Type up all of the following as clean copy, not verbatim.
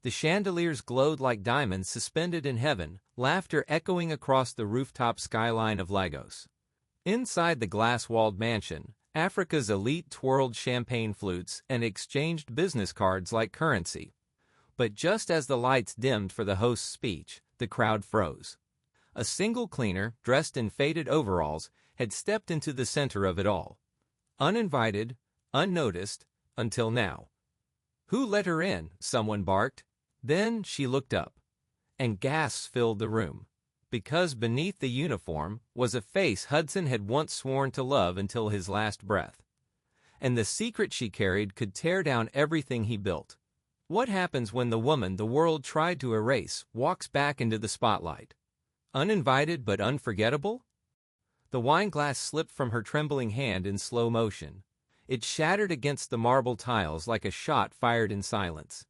The chandeliers glowed like diamonds suspended in heaven, laughter echoing across the rooftop skyline of Lagos. Inside the glass-walled mansion, Africa's elite twirled champagne flutes and exchanged business cards like currency. But just as the lights dimmed for the host's speech, the crowd froze. A single cleaner, dressed in faded overalls, had stepped into the center of it all. Uninvited, unnoticed, until now. "Who let her in?" someone barked. Then she looked up, and gasps filled the room. Because beneath the uniform was a face Hudson had once sworn to love until his last breath. And the secret she carried could tear down everything he built. What happens when the woman the world tried to erase walks back into the spotlight? Uninvited but unforgettable? The wine glass slipped from her trembling hand in slow motion. It shattered against the marble tiles like a shot fired in silence.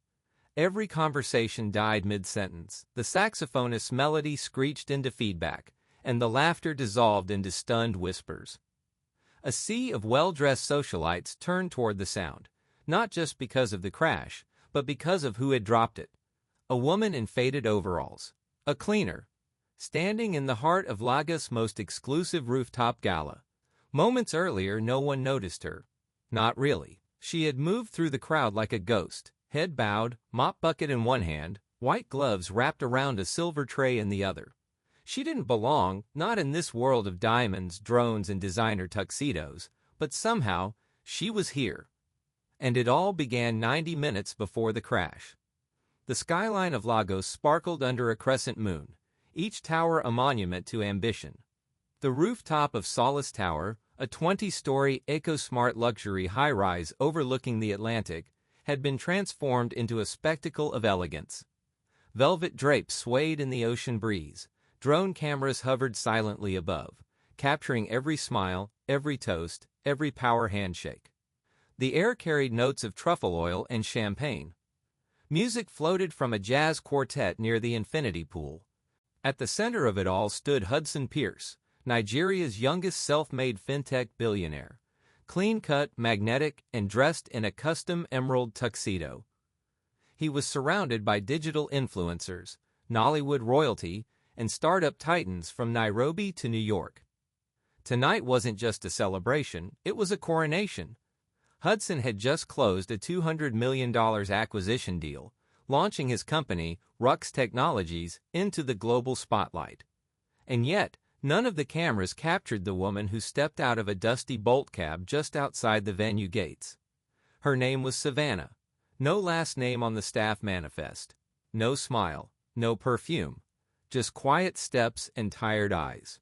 Every conversation died mid-sentence. The saxophonist's melody screeched into feedback, and the laughter dissolved into stunned whispers. A sea of well-dressed socialites turned toward the sound, not just because of the crash, but because of who had dropped it. A woman in faded overalls. A cleaner. Standing in the heart of Lagos' most exclusive rooftop gala. Moments earlier, no one noticed her. Not really. She had moved through the crowd like a ghost, head bowed, mop bucket in one hand, white gloves wrapped around a silver tray in the other. She didn't belong, not in this world of diamonds, drones, and designer tuxedos, but somehow, she was here. And it all began 90 minutes before the crash. The skyline of Lagos sparkled under a crescent moon, each tower a monument to ambition. The rooftop of Solace Tower, a 20-story eco-smart luxury high-rise overlooking the Atlantic, had been transformed into a spectacle of elegance. Velvet drapes swayed in the ocean breeze. Drone cameras hovered silently above, capturing every smile, every toast, every power handshake. The air carried notes of truffle oil and champagne. Music floated from a jazz quartet near the infinity pool. At the center of it all stood Hudson Pierce, Nigeria's youngest self-made fintech billionaire. Clean-cut, magnetic, and dressed in a custom emerald tuxedo. He was surrounded by digital influencers, Nollywood royalty, and startup titans from Nairobi to New York. Tonight wasn't just a celebration, it was a coronation. Hudson had just closed a $200 million acquisition deal, launching his company, Rux Technologies, into the global spotlight. And yet, none of the cameras captured the woman who stepped out of a dusty Bolt cab just outside the venue gates. Her name was Savannah. No last name on the staff manifest. No smile. No perfume. Just quiet steps and tired eyes.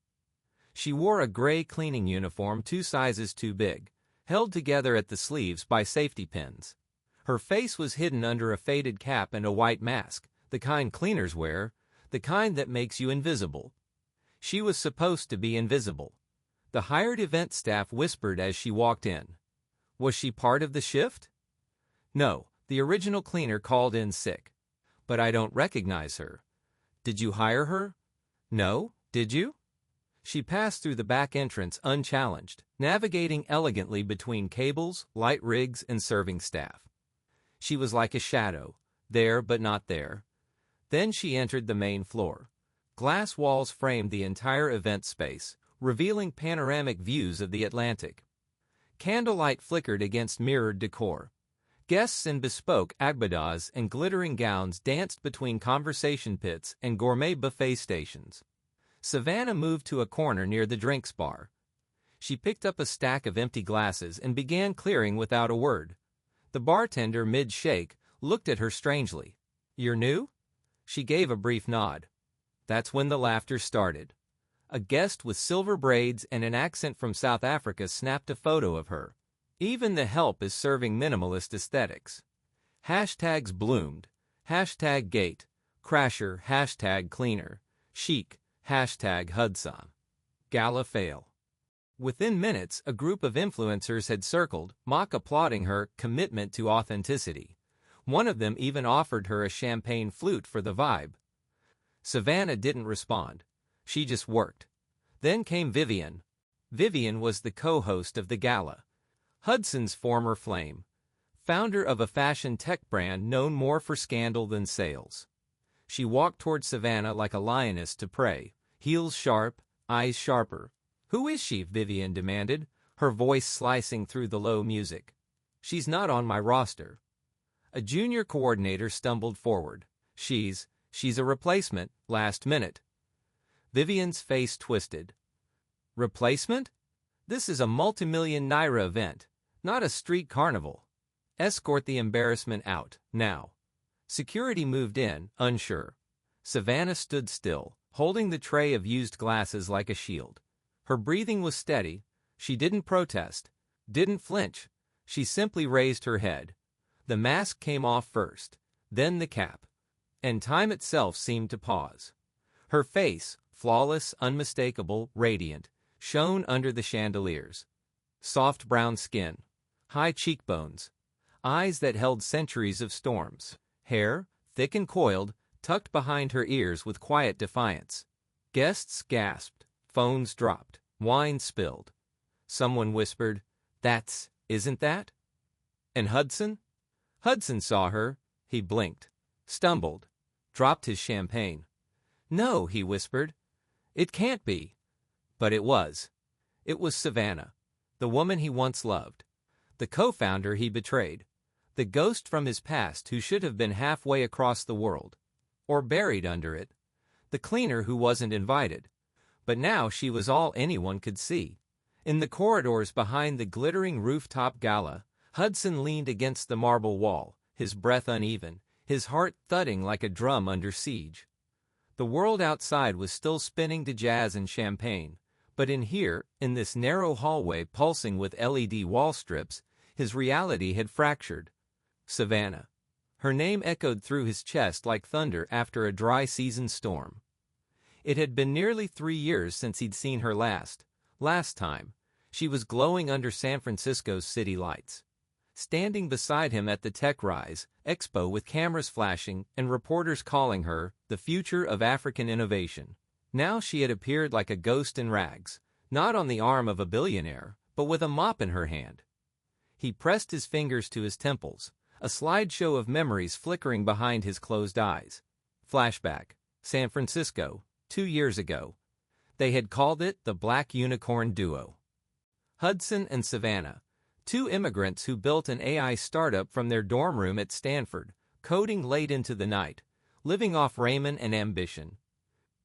She wore a gray cleaning uniform 2 sizes too big, held together at the sleeves by safety pins. Her face was hidden under a faded cap and a white mask, the kind cleaners wear, the kind that makes you invisible. She was supposed to be invisible. The hired event staff whispered as she walked in. Was she part of the shift? No, the original cleaner called in sick. But I don't recognize her. Did you hire her? No, did you? She passed through the back entrance unchallenged, navigating elegantly between cables, light rigs, and serving staff. She was like a shadow, there but not there. Then she entered the main floor. Glass walls framed the entire event space, revealing panoramic views of the Atlantic. Candlelight flickered against mirrored decor. Guests in bespoke agbadas and glittering gowns danced between conversation pits and gourmet buffet stations. Savannah moved to a corner near the drinks bar. She picked up a stack of empty glasses and began clearing without a word. The bartender, mid-shake, looked at her strangely. "You're new?" She gave a brief nod. That's when the laughter started. A guest with silver braids and an accent from South Africa snapped a photo of her. Even the help is serving minimalist aesthetics. Hashtags bloomed. Hashtag gate. Crasher. Hashtag cleaner. Chic. Hashtag Hudson. Gala fail. Within minutes, a group of influencers had circled, mock applauding her commitment to authenticity. One of them even offered her a champagne flute for the vibe. Savannah didn't respond. She just worked. Then came Vivian. Vivian was the co-host of the gala. Hudson's former flame. founder of a fashion tech brand known more for scandal than sales. She walked toward Savannah like a lioness to prey, heels sharp, eyes sharper. "Who is she?" Vivian demanded, her voice slicing through the low music. "She's not on my roster." A junior coordinator stumbled forward. She's a replacement, last minute." Vivian's face twisted. "Replacement? This is a multi-million naira event, not a street carnival. Escort the embarrassment out, now." Security moved in, unsure. Savannah stood still, holding the tray of used glasses like a shield. Her breathing was steady. She didn't protest, didn't flinch. She simply raised her head. The mask came off first, then the cap. And time itself seemed to pause. Her face, flawless, unmistakable, radiant, shone under the chandeliers. Soft brown skin, high cheekbones, eyes that held centuries of storms, hair, thick and coiled, tucked behind her ears with quiet defiance. Guests gasped, phones dropped, wine spilled. Someone whispered, "Isn't that?" And Hudson? Hudson saw her. He blinked, stumbled, dropped his champagne. "No," he whispered. "It can't be." But it was. It was Savannah, the woman he once loved, the co-founder he betrayed, the ghost from his past who should have been halfway across the world, or buried under it, the cleaner who wasn't invited. But now she was all anyone could see. In the corridors behind the glittering rooftop gala, Hudson leaned against the marble wall, his breath uneven, his heart thudding like a drum under siege. The world outside was still spinning to jazz and champagne, but in here, in this narrow hallway pulsing with LED wall strips, his reality had fractured. Savannah. Her name echoed through his chest like thunder after a dry season storm. It had been nearly 3 years since he'd seen her last time. She was glowing under San Francisco's city lights. Standing beside him at the Tech Rise Expo with cameras flashing and reporters calling her the future of African innovation. Now she had appeared like a ghost in rags, not on the arm of a billionaire, but with a mop in her hand. He pressed his fingers to his temples, a slideshow of memories flickering behind his closed eyes. Flashback. San Francisco, 2 years ago. They had called it the Black Unicorn Duo. Hudson and Savannah, 2 immigrants who built an AI startup from their dorm room at Stanford, coding late into the night, living off ramen and ambition.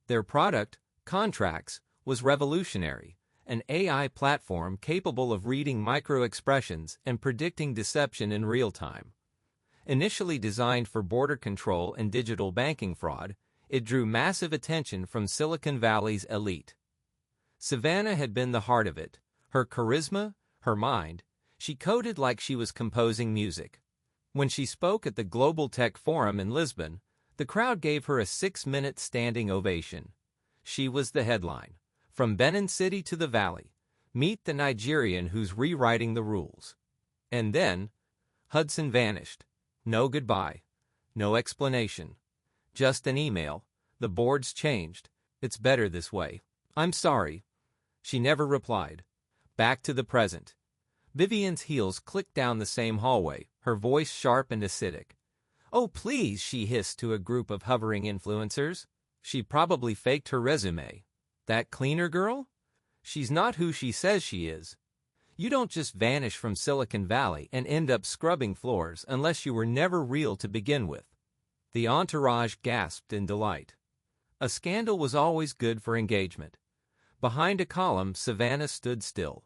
Their product, Contracts, was revolutionary, an AI platform capable of reading micro-expressions and predicting deception in real time. Initially designed for border control and digital banking fraud, it drew massive attention from Silicon Valley's elite. Savannah had been the heart of it, her charisma, her mind. She coded like she was composing music. When she spoke at the Global Tech Forum in Lisbon, the crowd gave her a 6-minute standing ovation. She was the headline. From Benin City to the Valley, meet the Nigerian who's rewriting the rules. And then, Hudson vanished. No goodbye. No explanation. Just an email. "The board's changed. It's better this way. I'm sorry." She never replied. Back to the present. Vivian's heels clicked down the same hallway, her voice sharp and acidic. "Oh, please," she hissed to a group of hovering influencers. She probably faked her resume. That cleaner girl? She's not who she says she is. You don't just vanish from Silicon Valley and end up scrubbing floors unless you were never real to begin with. The entourage gasped in delight. A scandal was always good for engagement. Behind a column, Savannah stood still.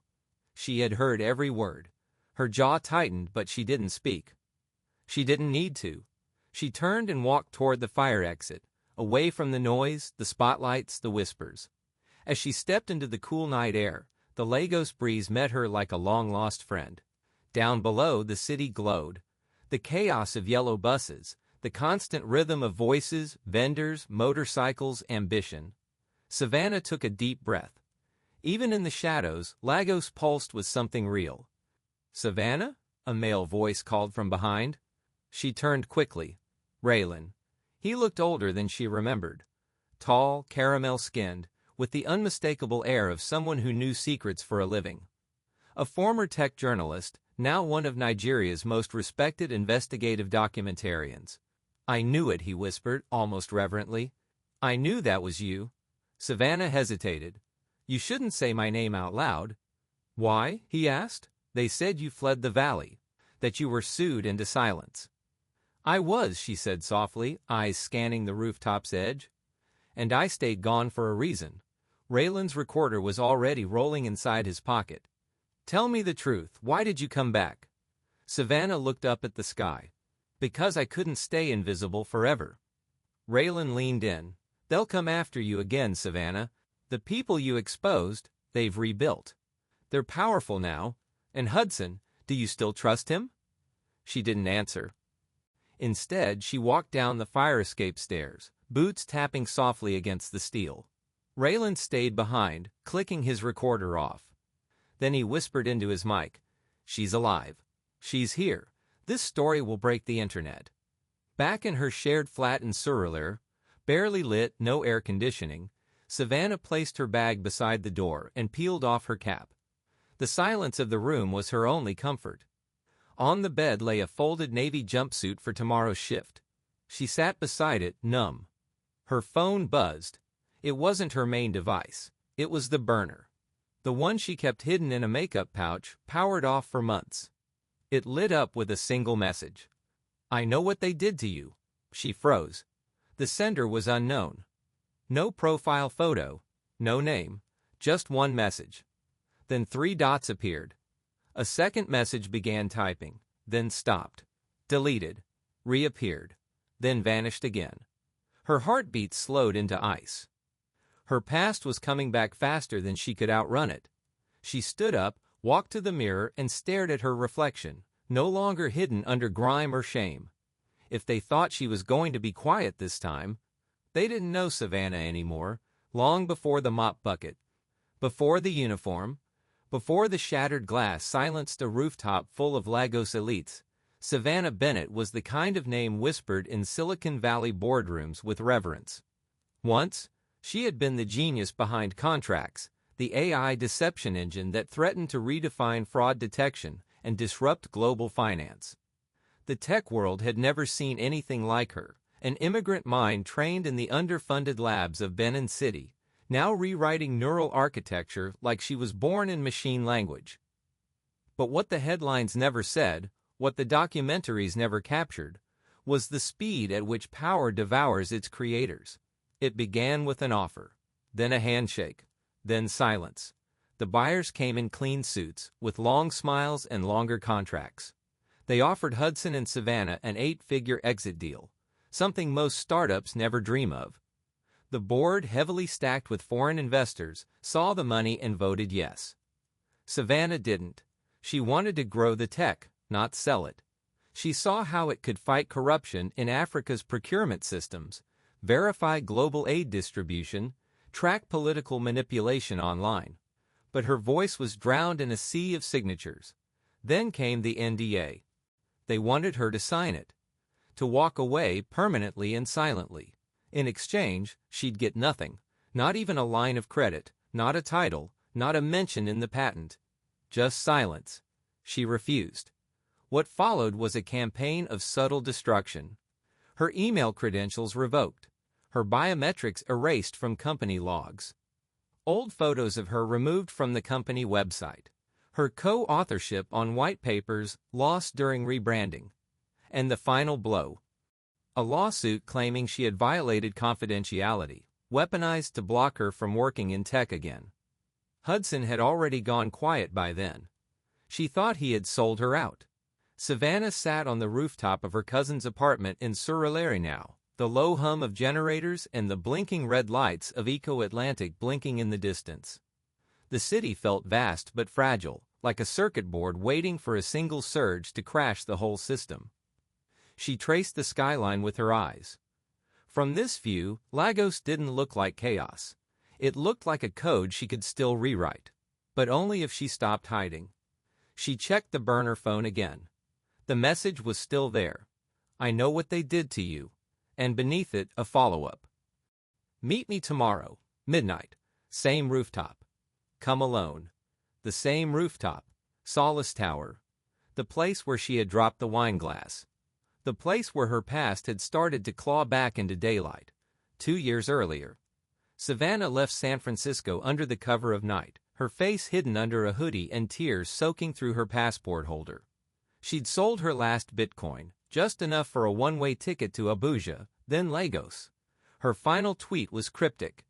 She had heard every word. Her jaw tightened, but she didn't speak. She didn't need to. She turned and walked toward the fire exit, away from the noise, the spotlights, the whispers. As she stepped into the cool night air, the Lagos breeze met her like a long-lost friend. Down below, the city glowed. The chaos of yellow buses, the constant rhythm of voices, vendors, motorcycles, ambition. Savannah took a deep breath. Even in the shadows, Lagos pulsed with something real. "Savannah?" a male voice called from behind. She turned quickly. Raylan. He looked older than she remembered. Tall, caramel-skinned, with the unmistakable air of someone who knew secrets for a living. A former tech journalist, now one of Nigeria's most respected investigative documentarians. "I knew it," he whispered, almost reverently. "I knew that was you." Savannah hesitated. "You shouldn't say my name out loud." "Why?" he asked. "They said you fled the valley, that you were sued into silence." "I was," she said softly, eyes scanning the rooftop's edge. "And I stayed gone for a reason." Raylan's recorder was already rolling inside his pocket. "Tell me the truth, why did you come back?" Savannah looked up at the sky. "Because I couldn't stay invisible forever." Raylan leaned in. "They'll come after you again, Savannah. The people you exposed, they've rebuilt. They're powerful now. And Hudson, do you still trust him?" She didn't answer. Instead, she walked down the fire escape stairs, boots tapping softly against the steel. Raylan stayed behind, clicking his recorder off. Then he whispered into his mic, "She's alive. She's here. This story will break the internet." Back in her shared flat in Surulere, barely lit, no air conditioning, Savannah placed her bag beside the door and peeled off her cap. The silence of the room was her only comfort. On the bed lay a folded navy jumpsuit for tomorrow's shift. She sat beside it, numb. Her phone buzzed. It wasn't her main device. It was the burner. The one she kept hidden in a makeup pouch, powered off for months. It lit up with a single message. "I know what they did to you." She froze. The sender was unknown. No profile photo, no name, just one message. Then 3 dots appeared. A second message began typing, then stopped, deleted, reappeared, then vanished again. Her heartbeat slowed into ice. Her past was coming back faster than she could outrun it. She stood up, walked to the mirror, and stared at her reflection, no longer hidden under grime or shame. If they thought she was going to be quiet this time, they didn't know Savannah anymore. Long before the mop bucket, before the uniform, before the shattered glass silenced a rooftop full of Lagos elites, Savannah Bennett was the kind of name whispered in Silicon Valley boardrooms with reverence. Once, she had been the genius behind contracts, the AI deception engine that threatened to redefine fraud detection and disrupt global finance. The tech world had never seen anything like her, an immigrant mind trained in the underfunded labs of Benin City, now rewriting neural architecture like she was born in machine language. But what the headlines never said, what the documentaries never captured, was the speed at which power devours its creators. It began with an offer, then a handshake, then silence. The buyers came in clean suits, with long smiles and longer contracts. They offered Hudson and Savannah an 8-figure exit deal, something most startups never dream of. The board, heavily stacked with foreign investors, saw the money and voted yes. Savannah didn't. She wanted to grow the tech, not sell it. She saw how it could fight corruption in Africa's procurement systems, verify global aid distribution, track political manipulation online. But her voice was drowned in a sea of signatures. Then came the NDA. They wanted her to sign it, to walk away permanently and silently. In exchange, she'd get nothing, not even a line of credit, not a title, not a mention in the patent. Just silence. She refused. What followed was a campaign of subtle destruction. Her email credentials revoked, her biometrics erased from company logs. Old photos of her removed from the company website. Her co-authorship on white papers lost during rebranding. And the final blow. A lawsuit claiming she had violated confidentiality, weaponized to block her from working in tech again. Hudson had already gone quiet by then. She thought he had sold her out. Savannah sat on the rooftop of her cousin's apartment in Surulere now, the low hum of generators and the blinking red lights of Eco-Atlantic blinking in the distance. The city felt vast but fragile, like a circuit board waiting for a single surge to crash the whole system. She traced the skyline with her eyes. From this view, Lagos didn't look like chaos. It looked like a code she could still rewrite. But only if she stopped hiding. She checked the burner phone again. The message was still there. "I know what they did to you." And beneath it, a follow-up. "Meet me tomorrow, midnight, same rooftop. Come alone." The same rooftop, Solace Tower. The place where she had dropped the wine glass. The place where her past had started to claw back into daylight. 2 years earlier. Savannah left San Francisco under the cover of night, her face hidden under a hoodie and tears soaking through her passport holder. She'd sold her last Bitcoin, just enough for a one-way ticket to Abuja, then Lagos. Her final tweet was cryptic.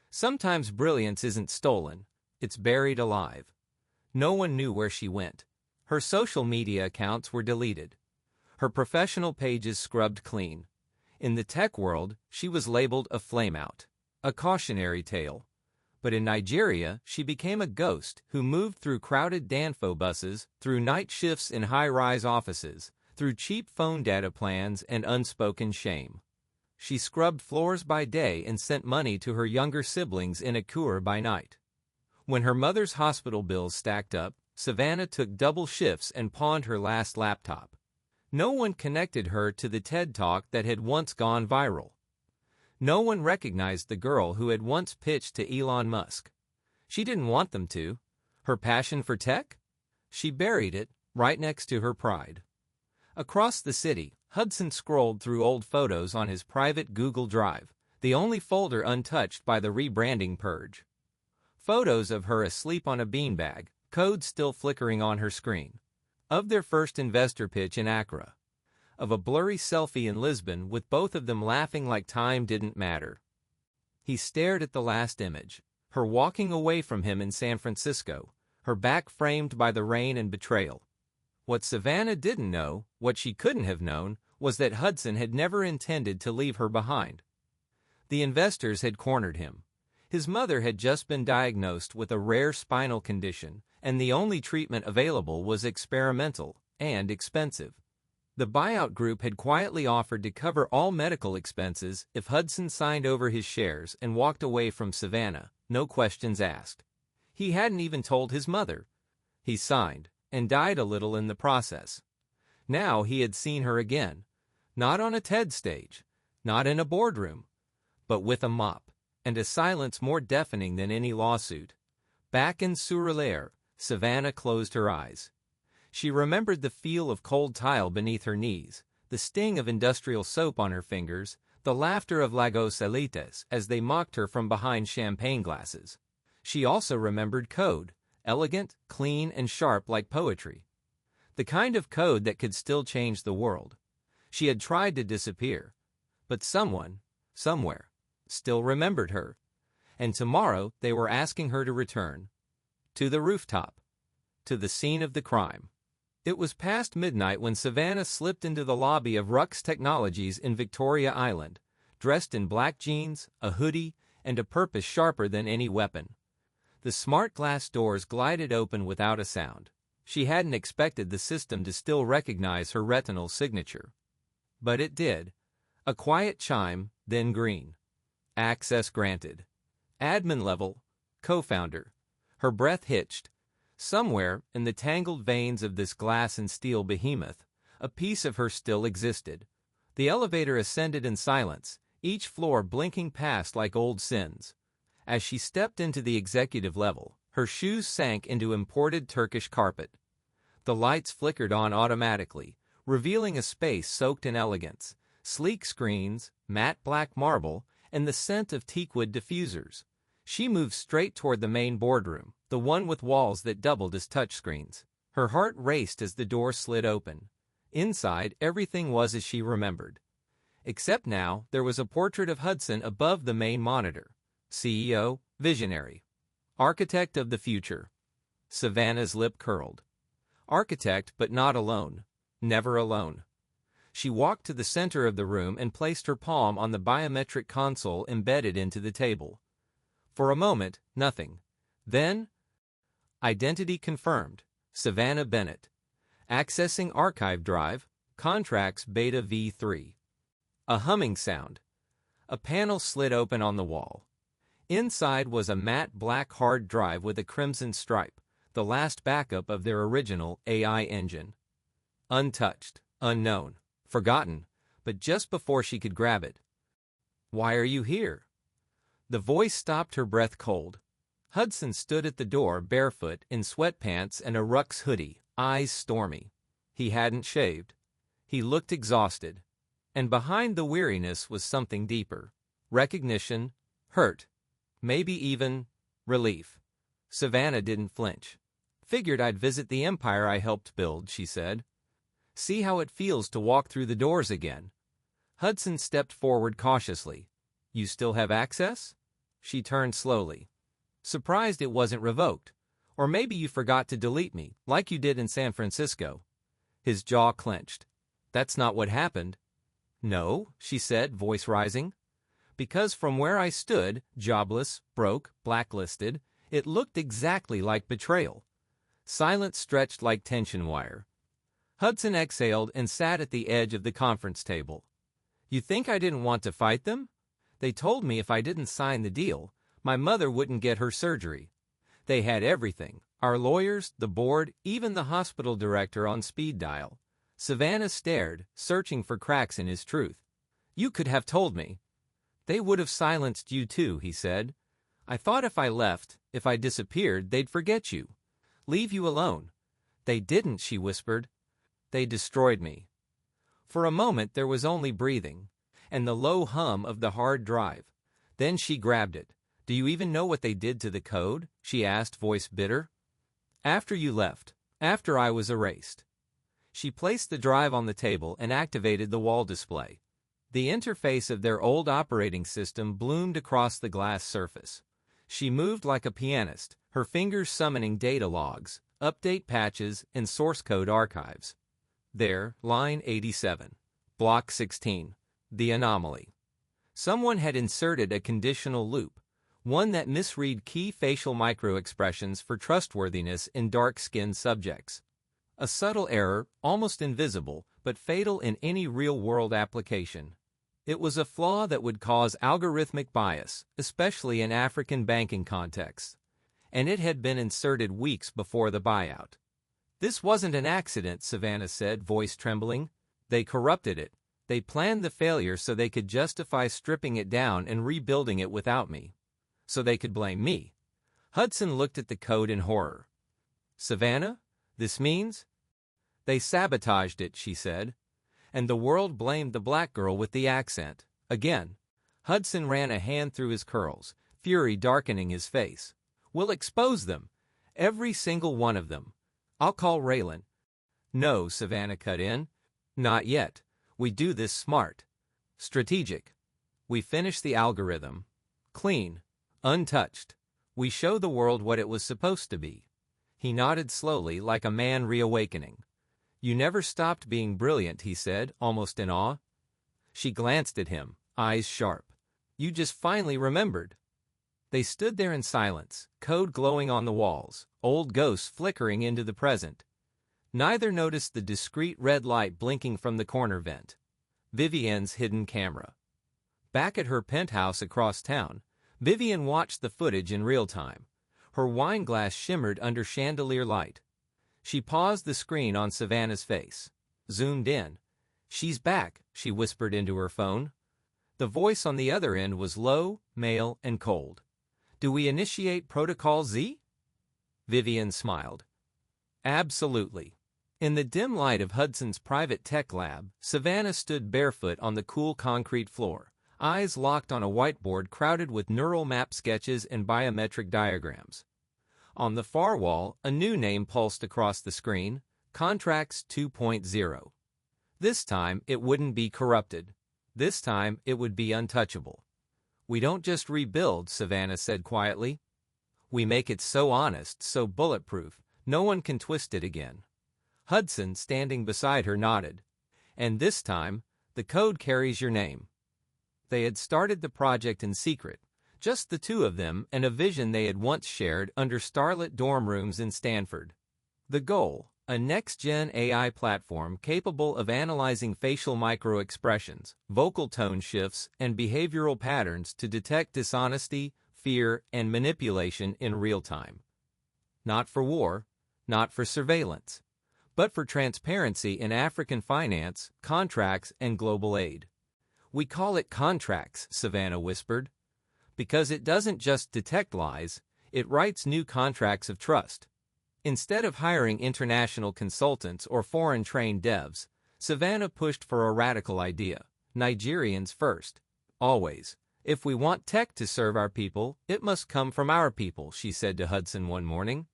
Sometimes brilliance isn't stolen, it's buried alive. No one knew where she went. Her social media accounts were deleted. Her professional pages scrubbed clean. In the tech world, she was labeled a flameout, a cautionary tale. But in Nigeria, she became a ghost who moved through crowded Danfo buses, through night shifts in high-rise offices, through cheap phone data plans and unspoken shame. She scrubbed floors by day and sent money to her younger siblings in Akure by night. When her mother's hospital bills stacked up, Savannah took double shifts and pawned her last laptop. No one connected her to the TED Talk that had once gone viral. No one recognized the girl who had once pitched to Elon Musk. She didn't want them to. Her passion for tech? She buried it, right next to her pride. Across the city, Hudson scrolled through old photos on his private Google Drive, the only folder untouched by the rebranding purge. Photos of her asleep on a beanbag, code still flickering on her screen. Of their first investor pitch in Accra. Of a blurry selfie in Lisbon with both of them laughing like time didn't matter. He stared at the last image, her walking away from him in San Francisco, her back framed by the rain and betrayal. What Savannah didn't know, what she couldn't have known, was that Hudson had never intended to leave her behind. The investors had cornered him. His mother had just been diagnosed with a rare spinal condition, and the only treatment available was experimental and expensive. The buyout group had quietly offered to cover all medical expenses if Hudson signed over his shares and walked away from Savannah, no questions asked. He hadn't even told his mother. He signed, and died a little in the process. Now he had seen her again, not on a TED stage, not in a boardroom, but with a mop, and a silence more deafening than any lawsuit. Back in Surulere, Savannah closed her eyes. She remembered the feel of cold tile beneath her knees, the sting of industrial soap on her fingers, the laughter of Lagos elites as they mocked her from behind champagne glasses. She also remembered code, elegant, clean, and sharp like poetry. The kind of code that could still change the world. She had tried to disappear, but someone, somewhere, still remembered her. And tomorrow they were asking her to return. To the rooftop. To the scene of the crime. It was past midnight when Savannah slipped into the lobby of Rux Technologies in Victoria Island, dressed in black jeans, a hoodie, and a purpose sharper than any weapon. The smart glass doors glided open without a sound. She hadn't expected the system to still recognize her retinal signature. But it did. A quiet chime, then green. Access granted. Admin level. Co-founder. Her breath hitched. Somewhere, in the tangled veins of this glass and steel behemoth, a piece of her still existed. The elevator ascended in silence, each floor blinking past like old sins. As she stepped into the executive level, her shoes sank into imported Turkish carpet. The lights flickered on automatically, revealing a space soaked in elegance, sleek screens, matte black marble, and the scent of teakwood diffusers. She moved straight toward the main boardroom, the one with walls that doubled as touchscreens. Her heart raced as the door slid open. Inside, everything was as she remembered. Except now, there was a portrait of Hudson above the main monitor. CEO, visionary. Architect of the future. Savannah's lip curled. Architect, but not alone. Never alone. She walked to the center of the room and placed her palm on the biometric console embedded into the table. For a moment, nothing. Then, identity confirmed. Savannah Bennett. Accessing archive drive, contracts beta v3. A humming sound. A panel slid open on the wall. Inside was a matte black hard drive with a crimson stripe, the last backup of their original AI engine. Untouched, unknown, forgotten, but just before she could grab it. "Why are you here?" The voice stopped her breath cold. Hudson stood at the door barefoot in sweatpants and a Rux hoodie, eyes stormy. He hadn't shaved. He looked exhausted. And behind the weariness was something deeper. Recognition, hurt, maybe even relief. Savannah didn't flinch. "Figured I'd visit the empire I helped build," she said. "See how it feels to walk through the doors again." Hudson stepped forward cautiously. "You still have access?" She turned slowly. "Surprised it wasn't revoked. Or maybe you forgot to delete me, like you did in San Francisco." His jaw clenched. "That's not what happened." "No," she said, voice rising. "Because from where I stood, jobless, broke, blacklisted, it looked exactly like betrayal." Silence stretched like tension wire. Hudson exhaled and sat at the edge of the conference table. "You think I didn't want to fight them? They told me if I didn't sign the deal, my mother wouldn't get her surgery. They had everything, our lawyers, the board, even the hospital director on speed dial." Savannah stared, searching for cracks in his truth. "You could have told me." "They would have silenced you too," he said. "I thought if I left, if I disappeared, they'd forget you. Leave you alone." "They didn't," she whispered. "They destroyed me." For a moment there was only breathing, and the low hum of the hard drive. Then she grabbed it. "Do you even know what they did to the code?" she asked, voice bitter. "After you left. After I was erased." She placed the drive on the table and activated the wall display. The interface of their old operating system bloomed across the glass surface. She moved like a pianist, her fingers summoning data logs, update patches, and source code archives. There, line 87, block 16, the anomaly. Someone had inserted a conditional loop, one that misread key facial microexpressions for trustworthiness in dark-skinned subjects. A subtle error, almost invisible, but fatal in any real-world application. It was a flaw that would cause algorithmic bias, especially in African banking contexts. And it had been inserted weeks before the buyout. "This wasn't an accident," Savannah said, voice trembling. "They corrupted it. They planned the failure so they could justify stripping it down and rebuilding it without me. So they could blame me." Hudson looked at the code in horror. "Savannah? This means—" "They sabotaged it," she said. "And the world blamed the black girl with the accent. Again." Hudson ran a hand through his curls, fury darkening his face. "We'll expose them. Every single one of them. I'll call Raylan." "No," Savannah cut in. "Not yet. We do this smart. Strategic. We finish the algorithm. Clean. Untouched. We show the world what it was supposed to be." He nodded slowly, like a man reawakening. "You never stopped being brilliant," he said, almost in awe. She glanced at him, eyes sharp. "You just finally remembered." They stood there in silence, code glowing on the walls, old ghosts flickering into the present. Neither noticed the discreet red light blinking from the corner vent. Vivian's hidden camera. Back at her penthouse across town, Vivian watched the footage in real time. Her wine glass shimmered under chandelier light. She paused the screen on Savannah's face. Zoomed in. "She's back," she whispered into her phone. The voice on the other end was low, male, and cold. "Do we initiate Protocol Z?" Vivian smiled. "Absolutely." In the dim light of Hudson's private tech lab, Savannah stood barefoot on the cool concrete floor, eyes locked on a whiteboard crowded with neural map sketches and biometric diagrams. On the far wall, a new name pulsed across the screen: Contracts 2.0. This time, it wouldn't be corrupted. This time, it would be untouchable. "We don't just rebuild," Savannah said quietly. "We make it so honest, so bulletproof, no one can twist it again." Hudson, standing beside her, nodded. "And this time, the code carries your name." They had started the project in secret, just the two of them and a vision they had once shared under starlit dorm rooms in Stanford. The goal: a next-gen AI platform capable of analyzing facial microexpressions, vocal tone shifts, and behavioral patterns to detect dishonesty, fear, and manipulation in real time. Not for war, not for surveillance, but for transparency in African finance, contracts, and global aid. "We call it contracts," Savannah whispered, "because it doesn't just detect lies, it writes new contracts of trust. Instead of hiring international consultants or foreign-trained devs, Savannah pushed for a radical idea: Nigerians first. Always. If we want tech to serve our people, it must come from our people, she said to Hudson one morning.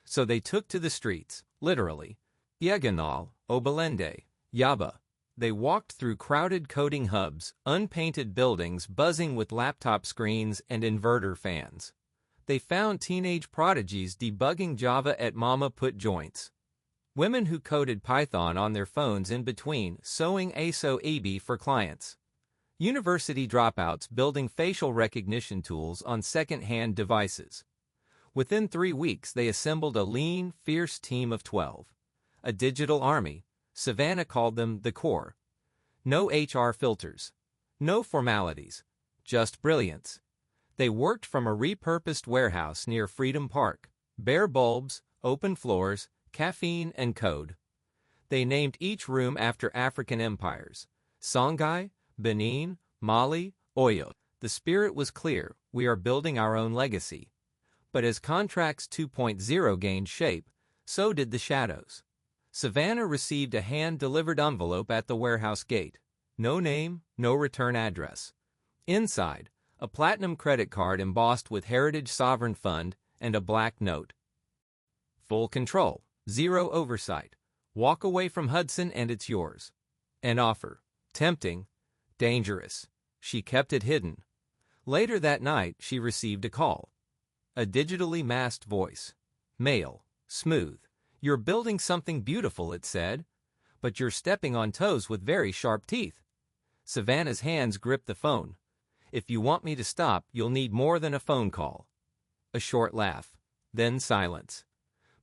So they took to the streets, literally. Yeganal, Obalende, Yaba. They walked through crowded coding hubs, unpainted buildings buzzing with laptop screens and inverter fans. They found teenage prodigies debugging Java at Mama Put joints. Women who coded Python on their phones in between sewing ASO/EB for clients. University dropouts building facial recognition tools on second-hand devices. Within 3 weeks, they assembled a lean, fierce team of 12. A digital army. Savannah called them the core. No HR filters. No formalities. Just brilliance. They worked from a repurposed warehouse near Freedom Park. Bare bulbs, open floors, caffeine, and code. They named each room after African empires. Songhai, Benin, Mali, Oyo. The spirit was clear: we are building our own legacy. But as Contracts 2.0 gained shape, so did the shadows. Savannah received a hand-delivered envelope at the warehouse gate. No name, no return address. Inside, a platinum credit card embossed with Heritage Sovereign Fund and a black note. Full control, zero oversight. Walk away from Hudson and it's yours. An offer. Tempting. Dangerous. She kept it hidden. Later that night, she received a call. A digitally masked voice. Male. Smooth. You're building something beautiful, it said. But you're stepping on toes with very sharp teeth. Savannah's hands gripped the phone. If you want me to stop, you'll need more than a phone call. A short laugh. Then silence.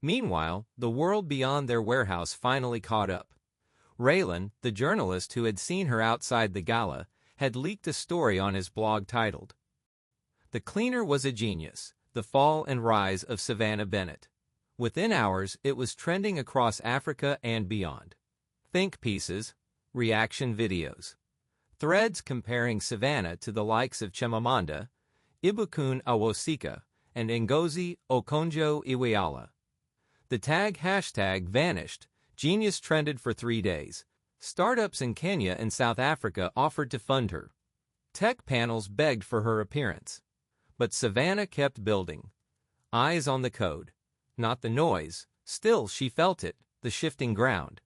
Meanwhile, the world beyond their warehouse finally caught up. Raylan, the journalist who had seen her outside the gala, had leaked a story on his blog titled, "The Cleaner Was a Genius: The Fall and Rise of Savannah Bennett." Within hours, it was trending across Africa and beyond. Think pieces, reaction videos, threads comparing Savannah to the likes of Chimamanda, Ibukun Awosika, and Ngozi Okonjo-Iweala. The tag hashtag vanished. Genius trended for 3 days. Startups in Kenya and South Africa offered to fund her. Tech panels begged for her appearance. But Savannah kept building. Eyes on the code. Not the noise. Still, she felt it, the shifting ground.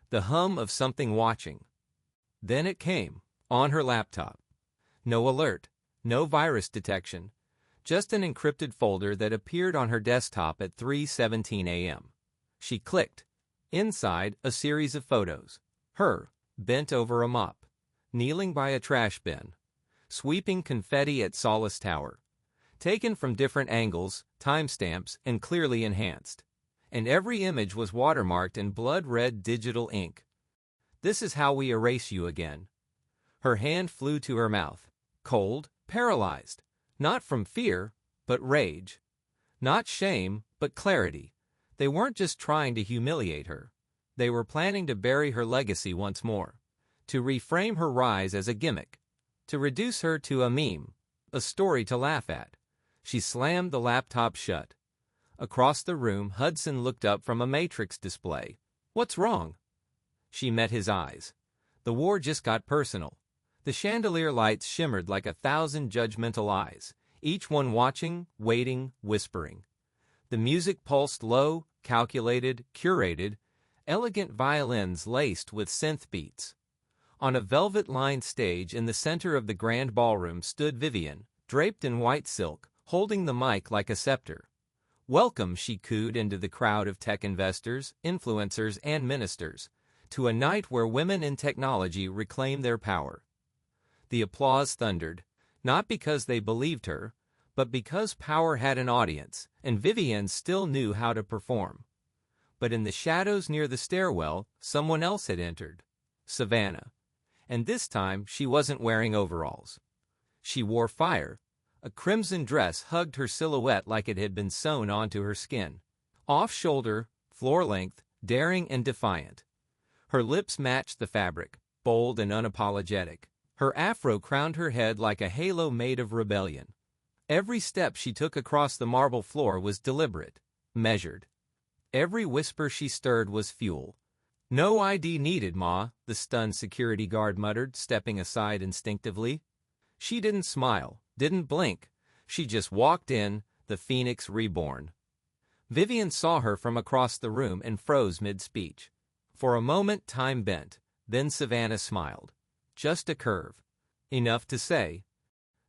The hum of something watching. Then it came, on her laptop. No alert, no virus detection, just an encrypted folder that appeared on her desktop at 3:17 a.m. She clicked. Inside, a series of photos. Her, bent over a mop, kneeling by a trash bin, sweeping confetti at Solace Tower. Taken from different angles, timestamps, and clearly enhanced. And every image was watermarked in blood-red digital ink. "This is how we erase you again." Her hand flew to her mouth. Cold, paralyzed. Not from fear, but rage. Not shame, but clarity. They weren't just trying to humiliate her. They were planning to bury her legacy once more. To reframe her rise as a gimmick. To reduce her to a meme. A story to laugh at. She slammed the laptop shut. Across the room, Hudson looked up from a matrix display. "What's wrong?" She met his eyes. The war just got personal. The chandelier lights shimmered like 1,000 judgmental eyes, each one watching, waiting, whispering. The music pulsed low, calculated, curated, elegant violins laced with synth beats. On a velvet-lined stage in the center of the grand ballroom stood Vivian, draped in white silk, holding the mic like a scepter. "Welcome," she cooed into the crowd of tech investors, influencers, and ministers, to a night where women in technology reclaim their power. The applause thundered, not because they believed her, but because power had an audience, and Vivian still knew how to perform. But in the shadows near the stairwell, someone else had entered. Savannah. And this time, she wasn't wearing overalls. She wore fire. A crimson dress hugged her silhouette like it had been sewn onto her skin. Off-shoulder, floor-length, daring and defiant. Her lips matched the fabric, bold and unapologetic. Her afro crowned her head like a halo made of rebellion. Every step she took across the marble floor was deliberate, measured. Every whisper she stirred was fuel. "No ID needed, Ma," the stunned security guard muttered, stepping aside instinctively. She didn't smile, didn't blink. She just walked in, the phoenix reborn. Vivian saw her from across the room and froze mid-speech. For a moment time bent, then Savannah smiled. Just a curve. Enough to say,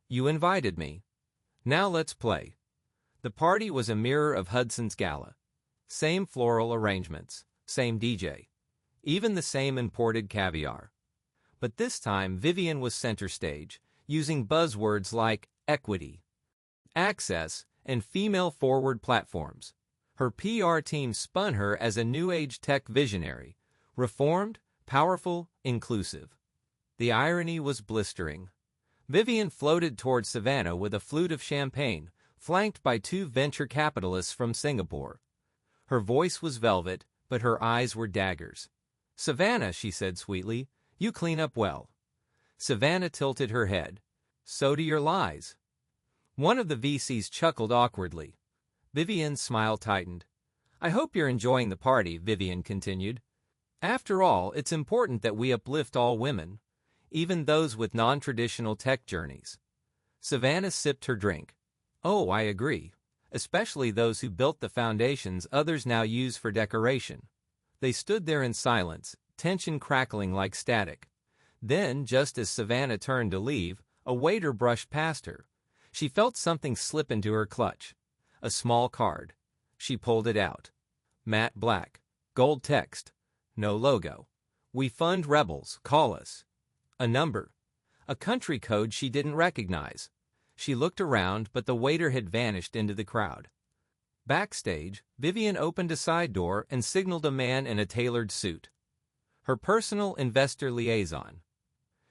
"You invited me. Now let's play." The party was a mirror of Hudson's gala. Same floral arrangements, same DJ, even the same imported caviar. But this time Vivian was center stage, using buzzwords like equity, access, and female-forward platforms. Her PR team spun her as a new-age tech visionary, reformed, powerful, inclusive. The irony was blistering. Vivian floated toward Savannah with a flute of champagne, flanked by two venture capitalists from Singapore. Her voice was velvet, but her eyes were daggers. "Savannah," she said sweetly, "you clean up well." Savannah tilted her head. "So do your lies." One of the VCs chuckled awkwardly. Vivian's smile tightened. "I hope you're enjoying the party," Vivian continued. "After all, it's important that we uplift all women, even those with non-traditional tech journeys." Savannah sipped her drink. "Oh, I agree. Especially those who built the foundations others now use for decoration." They stood there in silence, tension crackling like static. Then, just as Savannah turned to leave, a waiter brushed past her. She felt something slip into her clutch. A small card. She pulled it out. Matte black. Gold text. No logo. "We fund rebels. Call us." A number. A country code she didn't recognize. She looked around, but the waiter had vanished into the crowd. Backstage, Vivian opened a side door and signaled a man in a tailored suit. Her personal investor liaison.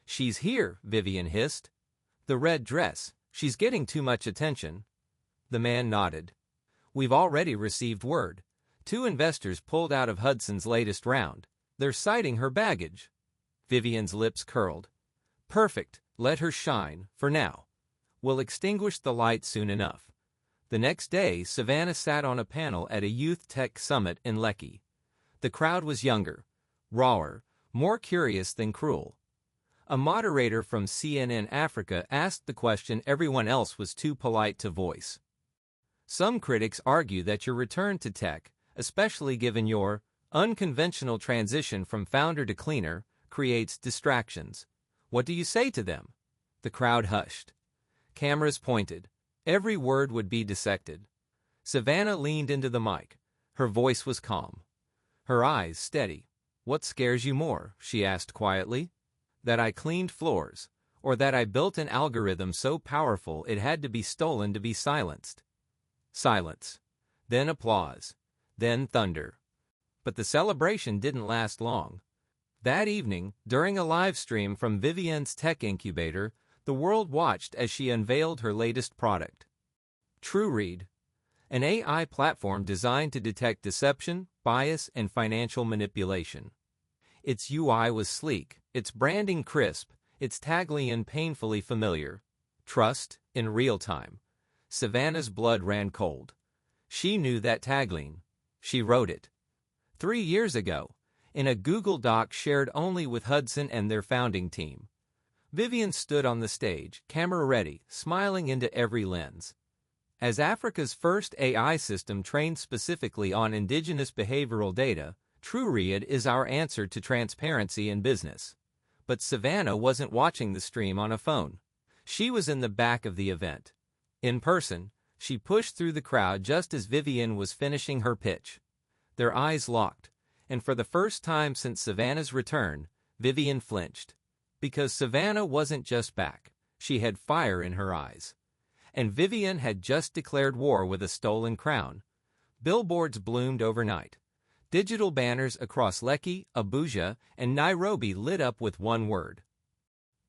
"She's here," Vivian hissed. "The red dress. She's getting too much attention." The man nodded. "We've already received word. 2 investors pulled out of Hudson's latest round. They're citing her baggage." Vivian's lips curled. "Perfect. Let her shine, for now. We'll extinguish the light soon enough." The next day, Savannah sat on a panel at a youth tech summit in Lekki. The crowd was younger, rawer, more curious than cruel. A moderator from CNN Africa asked the question everyone else was too polite to voice. "Some critics argue that your return to tech, especially given your unconventional transition from founder to cleaner, creates distractions. What do you say to them?" The crowd hushed. Cameras pointed. Every word would be dissected. Savannah leaned into the mic. Her voice was calm. Her eyes steady. "What scares you more?" she asked quietly. "That I cleaned floors, or that I built an algorithm so powerful it had to be stolen to be silenced?" Silence. Then applause. Then thunder. But the celebration didn't last long. That evening, during a live stream from Vivian's tech incubator, the world watched as she unveiled her latest product. TrueRead, an AI platform designed to detect deception, bias, and financial manipulation. Its UI was sleek, its branding crisp, its tagline painfully familiar. Trust in real time. Savannah's blood ran cold. She knew that tagline. She wrote it. 3 years ago, in a Google Doc shared only with Hudson and their founding team. Vivian stood on the stage, camera ready, smiling into every lens. As Africa's first AI system trained specifically on indigenous behavioral data, TrueRead is our answer to transparency in business. But Savannah wasn't watching the stream on a phone. She was in the back of the event. In person, she pushed through the crowd just as Vivian was finishing her pitch. Their eyes locked, and for the first time since Savannah's return, Vivian flinched. Because Savannah wasn't just back, she had fire in her eyes. And Vivian had just declared war with a stolen crown. Billboards bloomed overnight. Digital banners across Lekki, Abuja, and Nairobi lit up with one word.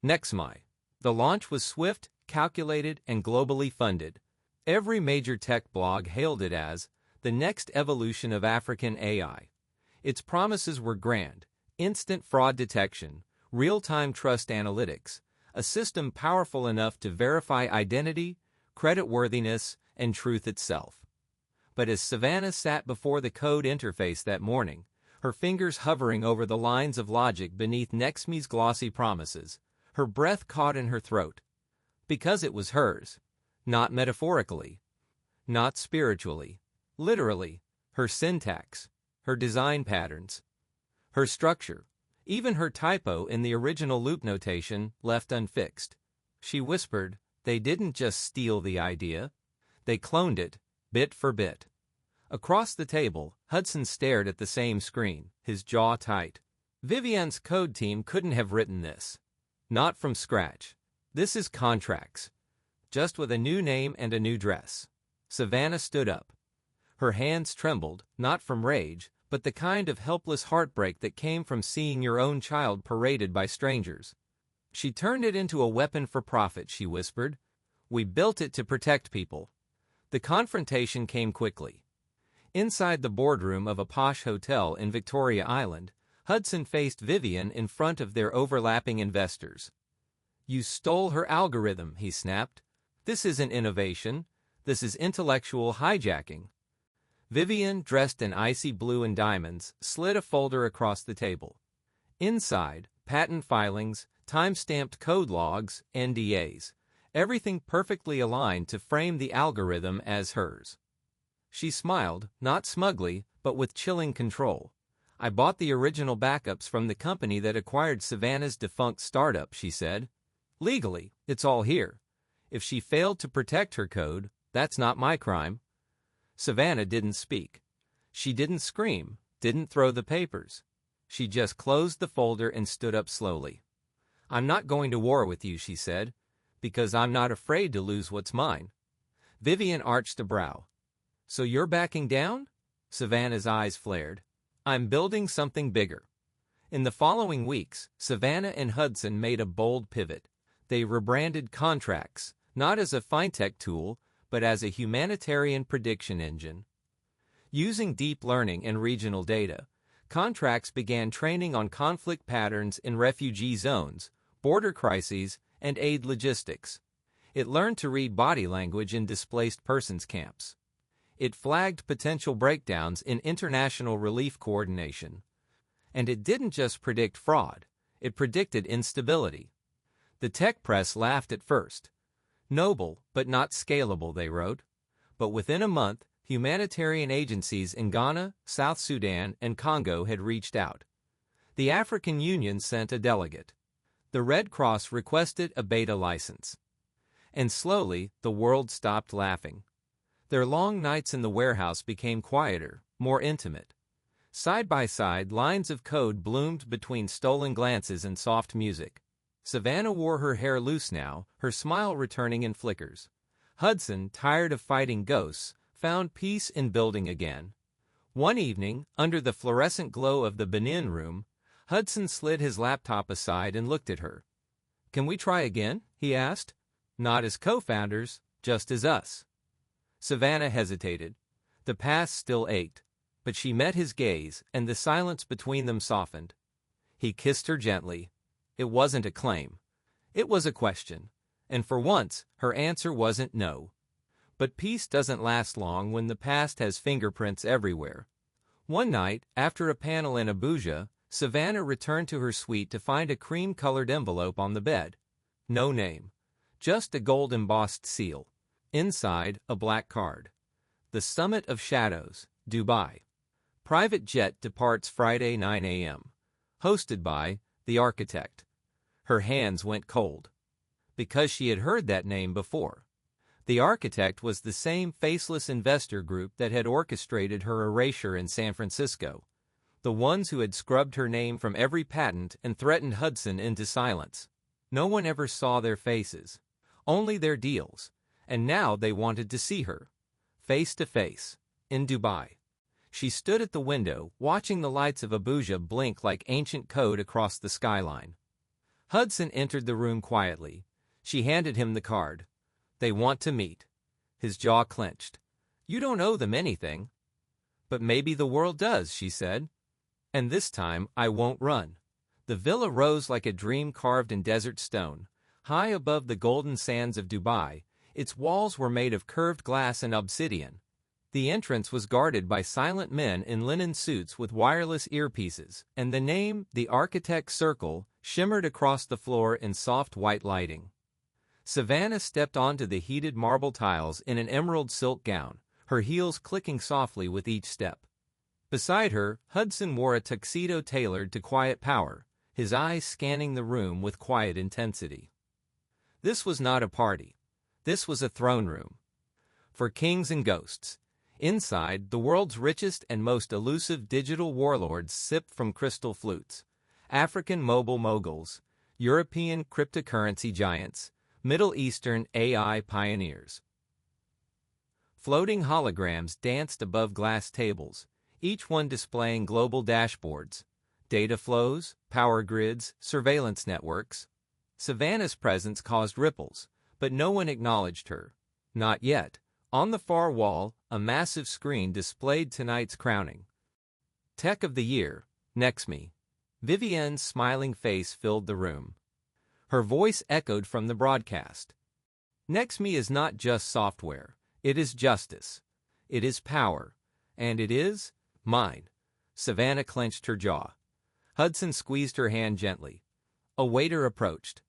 Nexmi. The launch was swift, calculated, and globally funded. Every major tech blog hailed it as the next evolution of African AI. Its promises were grand: instant fraud detection, real-time trust analytics, a system powerful enough to verify identity, creditworthiness, and truth itself. But as Savannah sat before the code interface that morning, her fingers hovering over the lines of logic beneath Nexme's glossy promises, her breath caught in her throat. Because it was hers. Not metaphorically. Not spiritually. Literally. Her syntax. Her design patterns. Her structure. Even her typo in the original loop notation left unfixed. She whispered, they didn't just steal the idea. They cloned it, bit for bit. Across the table, Hudson stared at the same screen, his jaw tight. Vivian's code team couldn't have written this. Not from scratch. This is contracts. Just with a new name and a new dress. Savannah stood up. Her hands trembled, not from rage, but the kind of helpless heartbreak that came from seeing your own child paraded by strangers. She turned it into a weapon for profit, she whispered. We built it to protect people. The confrontation came quickly. Inside the boardroom of a posh hotel in Victoria Island, Hudson faced Vivian in front of their overlapping investors. You stole her algorithm, he snapped. This isn't innovation. This is intellectual hijacking. Vivian, dressed in icy blue and diamonds, slid a folder across the table. Inside, patent filings, time-stamped code logs, NDAs, everything perfectly aligned to frame the algorithm as hers. She smiled, not smugly, but with chilling control. I bought the original backups from the company that acquired Savannah's defunct startup, she said. Legally, it's all here. If she failed to protect her code, that's not my crime. Savannah didn't speak. She didn't scream, didn't throw the papers. She just closed the folder and stood up slowly. I'm not going to war with you, she said, because I'm not afraid to lose what's mine. Vivian arched a brow. So you're backing down? Savannah's eyes flared. I'm building something bigger. In the following weeks, Savannah and Hudson made a bold pivot. They rebranded contracts, not as a fintech tool, but as a humanitarian prediction engine. Using deep learning and regional data, contracts began training on conflict patterns in refugee zones, border crises, and aid logistics. It learned to read body language in displaced persons camps. It flagged potential breakdowns in international relief coordination. And it didn't just predict fraud, it predicted instability. The tech press laughed at first. Noble, but not scalable, they wrote. But within a month, humanitarian agencies in Ghana, South Sudan, and Congo had reached out. The African Union sent a delegate. The Red Cross requested a beta license. And slowly, the world stopped laughing. Their long nights in the warehouse became quieter, more intimate. Side by side, lines of code bloomed between stolen glances and soft music. Savannah wore her hair loose now, her smile returning in flickers. Hudson, tired of fighting ghosts, found peace in building again. One evening, under the fluorescent glow of the Benin room, Hudson slid his laptop aside and looked at her. Can we try again? He asked. Not as co-founders, just as us. Savannah hesitated. The past still ached, but she met his gaze, and the silence between them softened. He kissed her gently. It wasn't a claim. It was a question, and for once, her answer wasn't no. But peace doesn't last long when the past has fingerprints everywhere. One night, after a panel in Abuja, Savannah returned to her suite to find a cream-colored envelope on the bed. No name. Just a gold-embossed seal. Inside, a black card. The Summit of Shadows, Dubai. Private jet departs Friday 9 a.m. Hosted by the architect. Her hands went cold. Because she had heard that name before. The architect was the same faceless investor group that had orchestrated her erasure in San Francisco. The ones who had scrubbed her name from every patent and threatened Hudson into silence. No one ever saw their faces. Only their deals. And now they wanted to see her. Face to face. In Dubai. She stood at the window, watching the lights of Abuja blink like ancient code across the skyline. Hudson entered the room quietly. She handed him the card. They want to meet. His jaw clenched. You don't owe them anything. But maybe the world does, she said. And this time, I won't run. The villa rose like a dream carved in desert stone, high above the golden sands of Dubai. Its walls were made of curved glass and obsidian. The entrance was guarded by silent men in linen suits with wireless earpieces, and the name, The Architect's Circle, shimmered across the floor in soft white lighting. Savannah stepped onto the heated marble tiles in an emerald silk gown, her heels clicking softly with each step. Beside her, Hudson wore a tuxedo tailored to quiet power, his eyes scanning the room with quiet intensity. This was not a party. This was a throne room. For kings and ghosts. Inside, the world's richest and most elusive digital warlords sipped from crystal flutes. African mobile moguls, European cryptocurrency giants, Middle Eastern AI pioneers. Floating holograms danced above glass tables, each one displaying global dashboards, data flows, power grids, surveillance networks. Savannah's presence caused ripples, but no one acknowledged her. Not yet. On the far wall, a massive screen displayed tonight's crowning. Tech of the Year, Nexme. Vivienne's smiling face filled the room. Her voice echoed from the broadcast. Nexme is not just software. It is justice. It is power. And it is mine. Savannah clenched her jaw. Hudson squeezed her hand gently. A waiter approached.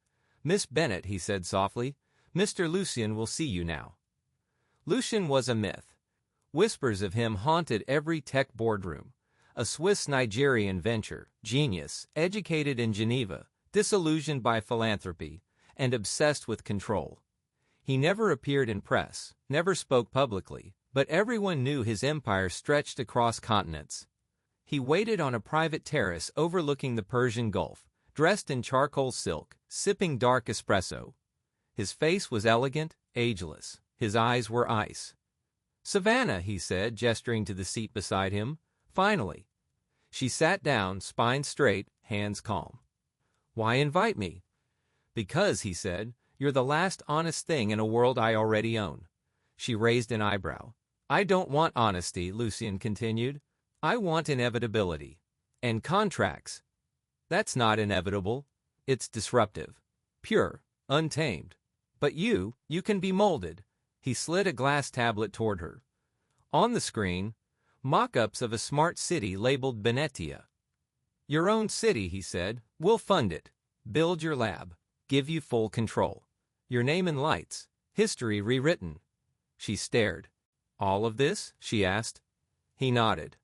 "Miss Bennett," he said softly, "Mr. Lucien will see you now." Lucien was a myth. Whispers of him haunted every tech boardroom. A Swiss-Nigerian venture, genius, educated in Geneva, disillusioned by philanthropy, and obsessed with control. He never appeared in press, never spoke publicly, but everyone knew his empire stretched across continents. He waited on a private terrace overlooking the Persian Gulf, dressed in charcoal silk, sipping dark espresso. His face was elegant, ageless. His eyes were ice. "Savannah," he said, gesturing to the seat beside him. "Finally." She sat down, spine straight, hands calm. "Why invite me?" "Because," he said, "you're the last honest thing in a world I already own." She raised an eyebrow. "I don't want honesty," Lucien continued. "I want inevitability. And contracts. That's not inevitable. It's disruptive. Pure, untamed. But you can be molded." He slid a glass tablet toward her. On the screen, mock-ups of a smart city labeled Benetia. "Your own city," he said. "We'll fund it. Build your lab. Give you full control. Your name in lights. History rewritten." She stared. "All of this?" she asked. He nodded.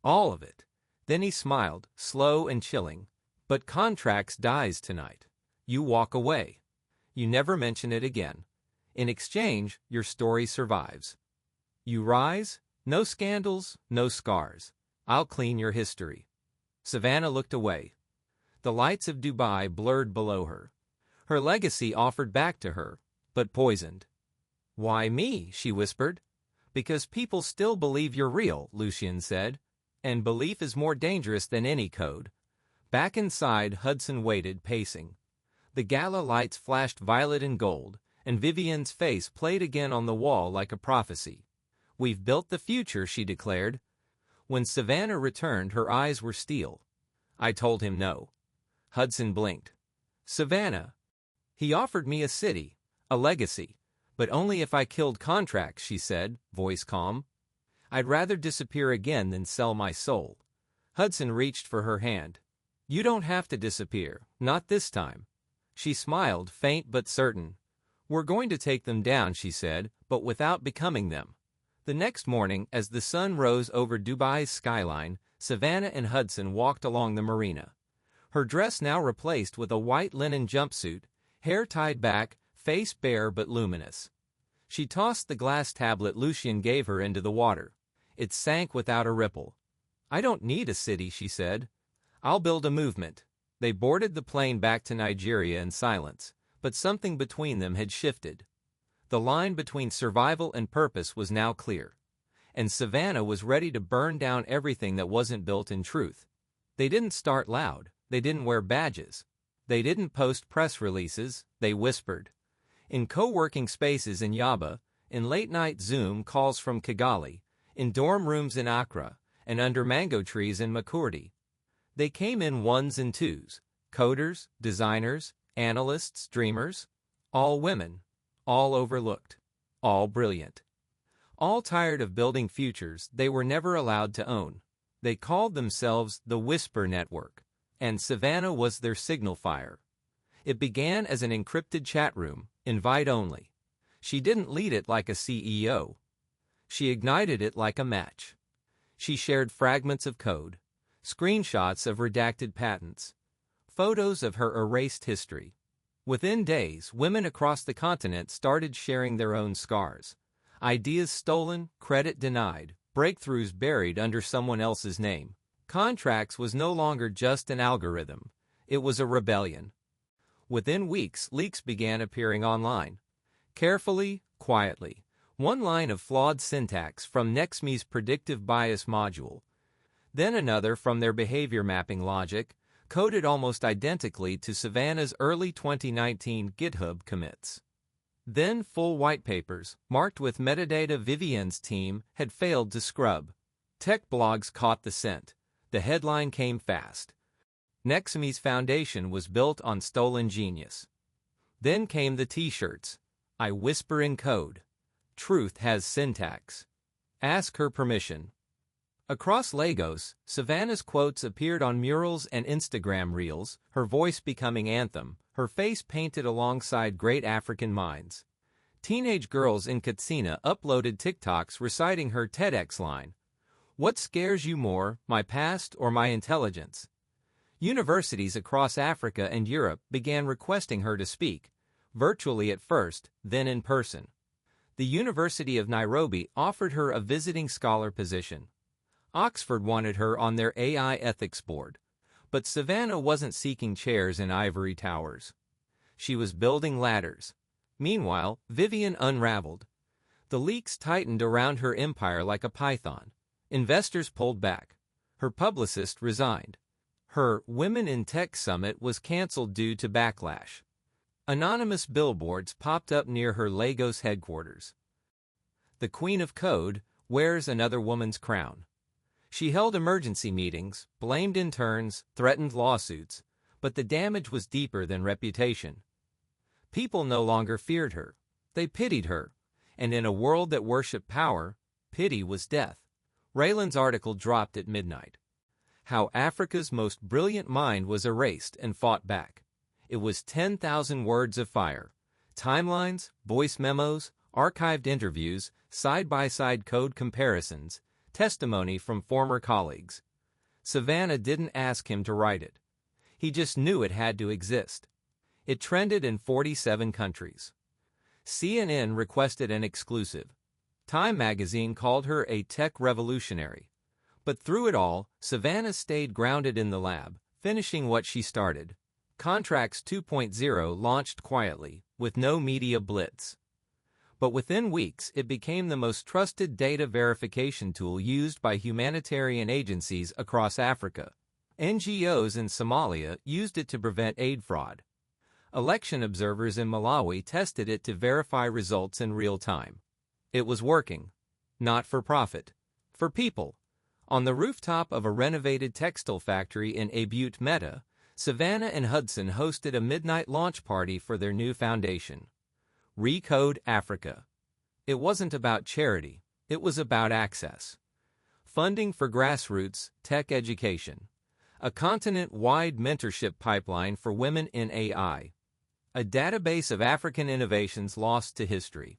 "All of it." Then he smiled, slow and chilling. "But contracts dies tonight. You walk away. You never mention it again. In exchange, your story survives. You rise, no scandals, no scars. I'll clean your history." Savannah looked away. The lights of Dubai blurred below her. Her legacy offered back to her, but poisoned. "Why me?" she whispered. "Because people still believe you're real," Lucien said. "And belief is more dangerous than any code." Back inside, Hudson waited, pacing. The gala lights flashed violet and gold, and Vivienne's face played again on the wall like a prophecy. "We've built the future," she declared. When Savannah returned, her eyes were steel. "I told him no." Hudson blinked. "Savannah." "He offered me a city, a legacy, but only if I killed contracts," she said, voice calm. "I'd rather disappear again than sell my soul." Hudson reached for her hand. "You don't have to disappear, not this time." She smiled, faint but certain. "We're going to take them down," she said, "but without becoming them." The next morning, as the sun rose over Dubai's skyline, Savannah and Hudson walked along the marina. Her dress now replaced with a white linen jumpsuit, hair tied back, face bare but luminous. She tossed the glass tablet Lucien gave her into the water. It sank without a ripple. "I don't need a city," she said. "I'll build a movement." They boarded the plane back to Nigeria in silence, but something between them had shifted. The line between survival and purpose was now clear, and Savannah was ready to burn down everything that wasn't built in truth. They didn't start loud. They didn't wear badges. They didn't post press releases. They whispered. In co-working spaces in Yaba, in late-night Zoom calls from Kigali, in dorm rooms in Accra, and under mango trees in Makurdi. They came in ones and twos, coders, designers, analysts, dreamers, all women, all overlooked, all brilliant. All tired of building futures they were never allowed to own. They called themselves the Whisper Network, and Savannah was their signifier. It began as an encrypted chat room, invite only. She didn't lead it like a CEO. She ignited it like a match. She shared fragments of code, screenshots of redacted patents, photos of her erased history. Within days, women across the continent started sharing their own scars. Ideas stolen, credit denied, breakthroughs buried under someone else's name. Contracts was no longer just an algorithm. It was a rebellion. Within weeks, leaks began appearing online. Carefully, quietly. One line of flawed syntax from Nexme's predictive bias module. Then another from their behavior mapping logic, coded almost identically to Savannah's early 2019 GitHub commits. Then full white papers, marked with metadata Vivian's team had failed to scrub. Tech blogs caught the scent. The headline came fast. Nexme's foundation was built on stolen genius. Then came the t-shirts. I whisper in code. Truth has syntax. Ask her permission. Across Lagos, Savannah's quotes appeared on murals and Instagram reels, her voice becoming anthem, her face painted alongside great African minds. Teenage girls in Katsina uploaded TikToks reciting her TEDx line. What scares you more, my past or my intelligence? Universities across Africa and Europe began requesting her to speak, virtually at first, then in person. The University of Nairobi offered her a visiting scholar position. Oxford wanted her on their AI ethics board. But Savannah wasn't seeking chairs in ivory towers. She was building ladders. Meanwhile, Vivian unraveled. The leaks tightened around her empire like a python. Investors pulled back. Her publicist resigned. Her Women in Tech Summit was canceled due to backlash. Anonymous billboards popped up near her Lagos headquarters. The Queen of Code wears another woman's crown. She held emergency meetings, blamed interns, threatened lawsuits, but the damage was deeper than reputation. People no longer feared her. They pitied her. And in a world that worshipped power, pity was death. Raylan's article dropped at midnight. How Africa's most brilliant mind was erased and fought back. It was 10,000 words of fire. Timelines, voice memos, archived interviews, side-by-side code comparisons, testimony from former colleagues. Savannah didn't ask him to write it. He just knew it had to exist. It trended in 47 countries. CNN requested an exclusive. Time magazine called her a tech revolutionary. But through it all, Savannah stayed grounded in the lab, finishing what she started. Contracts 2.0 launched quietly, with no media blitz. But within weeks, it became the most trusted data verification tool used by humanitarian agencies across Africa. NGOs in Somalia used it to prevent aid fraud. Election observers in Malawi tested it to verify results in real time. It was working. Not for profit. For people. On the rooftop of a renovated textile factory in Abutte, Meta, Savannah and Hudson hosted a midnight launch party for their new foundation. Recode Africa. It wasn't about charity. It was about access. Funding for grassroots tech education. A continent-wide mentorship pipeline for women in AI. A database of African innovations lost to history.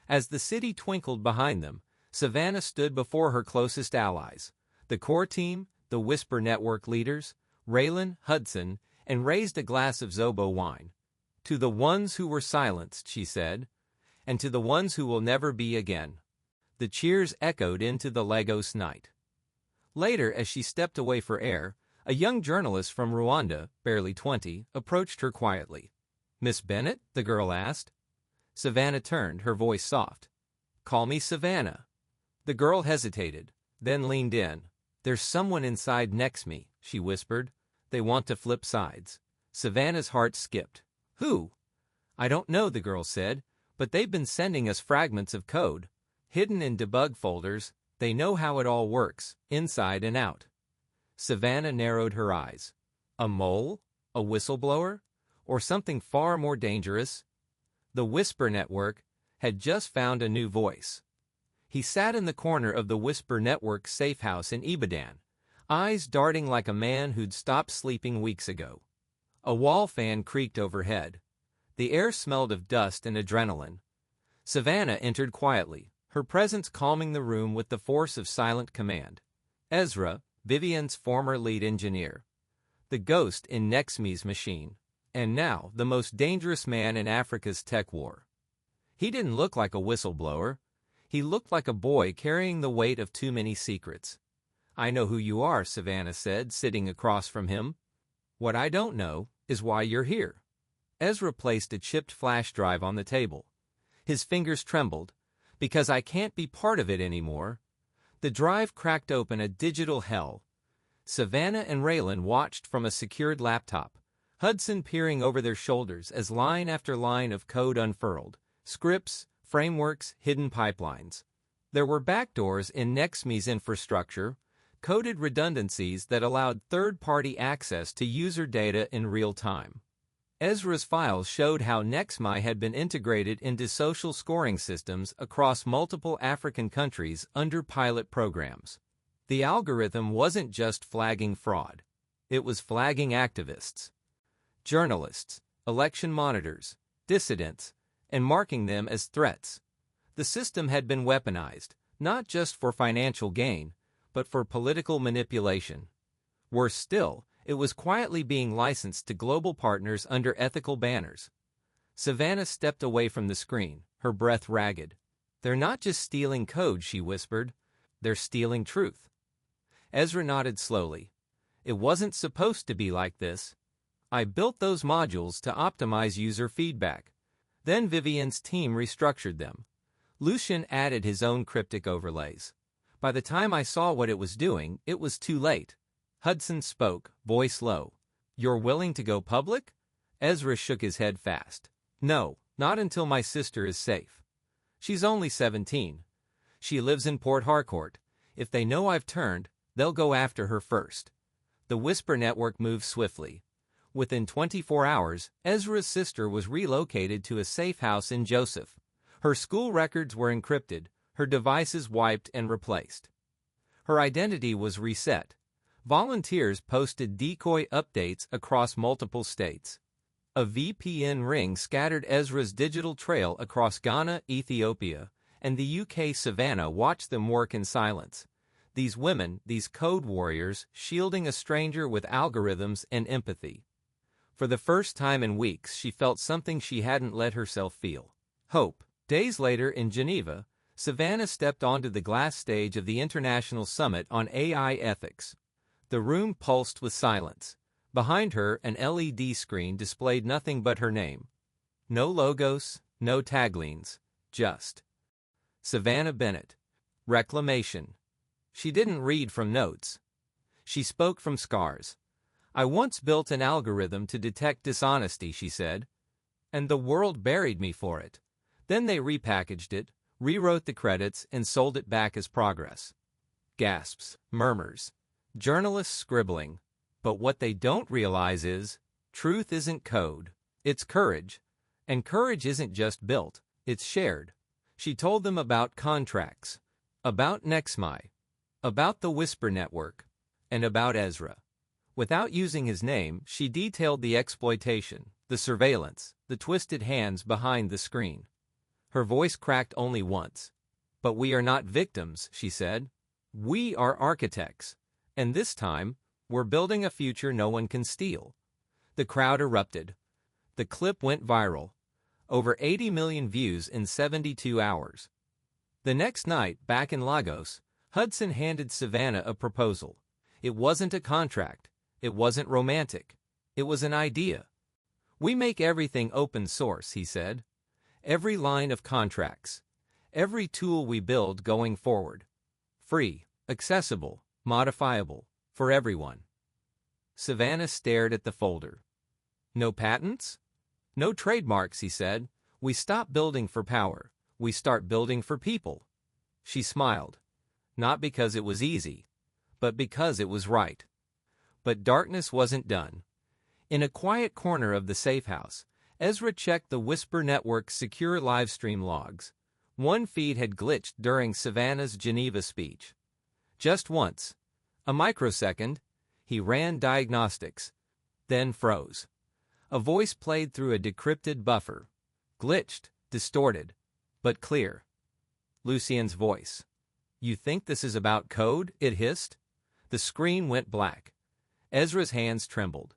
As the city twinkled behind them, Savannah stood before her closest allies, the core team, the Whisper Network leaders, Raylan, Hudson, and raised a glass of Zobo wine. To the ones who were silenced, she said, and to the ones who will never be again. The cheers echoed into the Lagos night. Later, as she stepped away for air, a young journalist from Rwanda, barely 20, approached her quietly. "Miss Bennett?" the girl asked. Savannah turned, her voice soft. "Call me Savannah." The girl hesitated, then leaned in. "There's someone inside Nexme," she whispered. "They want to flip sides." Savannah's heart skipped. "Who?" "I don't know," the girl said, "but they've been sending us fragments of code, hidden in debug folders. They know how it all works, inside and out." Savannah narrowed her eyes. A mole? A whistleblower? Or something far more dangerous? The Whisper Network had just found a new voice. He sat in the corner of the Whisper Network safe house in Ibadan, eyes darting like a man who'd stopped sleeping weeks ago. A wall fan creaked overhead. The air smelled of dust and adrenaline. Savannah entered quietly, her presence calming the room with the force of silent command. Ezra, Vivian's former lead engineer, the ghost in Nexme's machine, and now the most dangerous man in Africa's tech war. He didn't look like a whistleblower. He looked like a boy carrying the weight of too many secrets. "I know who you are," Savannah said, sitting across from him. "What I don't know is why you're here." Ezra placed a chipped flash drive on the table. His fingers trembled. "Because I can't be part of it anymore." The drive cracked open a digital hell. Savannah and Raylan watched from a secured laptop, Hudson peering over their shoulders as line after line of code unfurled. Scripts, frameworks, hidden pipelines. There were backdoors in Nexme's infrastructure, coded redundancies that allowed third-party access to user data in real time. Ezra's files showed how Nexme had been integrated into social scoring systems across multiple African countries under pilot programs. The algorithm wasn't just flagging fraud. It was flagging activists, journalists, election monitors, dissidents, and marking them as threats. The system had been weaponized, not just for financial gain, but for political manipulation. Worse still, it was quietly being licensed to global partners under ethical banners. Savannah stepped away from the screen, her breath ragged. "They're not just stealing code," she whispered. "They're stealing truth." Ezra nodded slowly. "It wasn't supposed to be like this. I built those modules to optimize user feedback. Then Vivian's team restructured them. Lucian added his own cryptic overlays. By the time I saw what it was doing, it was too late." Hudson spoke, voice low. "You're willing to go public?" Ezra shook his head fast. "No, not until my sister is safe. She's only 17. She lives in Port Harcourt. If they know I've turned, they'll go after her first." The Whisper Network moved swiftly. Within 24 hours, Ezra's sister was relocated to a safe house in Joseph. Her school records were encrypted, her devices wiped and replaced. Her identity was reset. Volunteers posted decoy updates across multiple states. A VPN ring scattered Ezra's digital trail across Ghana, Ethiopia, and the UK. Savannah watched them work in silence. These women, these code warriors, shielding a stranger with algorithms and empathy. For the first time in weeks, she felt something she hadn't let herself feel: hope. Days later in Geneva, Savannah stepped onto the glass stage of the International Summit on AI Ethics. The room pulsed with silence. Behind her, an LED screen displayed nothing but her name. No logos, no taglines, just Savannah Bennett. Reclamation. She didn't read from notes. She spoke from scars. "I once built an algorithm to detect dishonesty," she said, "and the world buried me for it. Then they repackaged it, rewrote the credits, and sold it back as progress." Gasps, murmurs, journalists scribbling. But what they don't realize is, truth isn't code, it's courage. And courage isn't just built, it's shared. She told them about contracts, about Nexme, about the Whisper Network, and about Ezra. Without using his name, she detailed the exploitation, the surveillance, the twisted hands behind the screen. Her voice cracked only once. "But we are not victims," she said. "We are architects. And this time, we're building a future no one can steal." The crowd erupted. The clip went viral. Over 80 million views in 72 hours. The next night, back in Lagos, Hudson handed Savannah a proposal. It wasn't a contract. It wasn't romantic. It was an idea. "We make everything open source," he said. "Every line of contracts. Every tool we build going forward. Free, accessible, modifiable, for everyone." Savannah stared at the folder. "No patents? No trademarks," he said. "We stop building for power. We start building for people." She smiled. Not because it was easy, but because it was right. But darkness wasn't done. In a quiet corner of the safe house, Ezra checked the Whisper Network's secure livestream logs. One feed had glitched during Savannah's Geneva speech. Just once. A microsecond. He ran diagnostics. Then froze. A voice played through a decrypted buffer. Glitched, distorted, but clear. Lucien's voice. "You think this is about code?" it hissed. The screen went black. Ezra's hands trembled.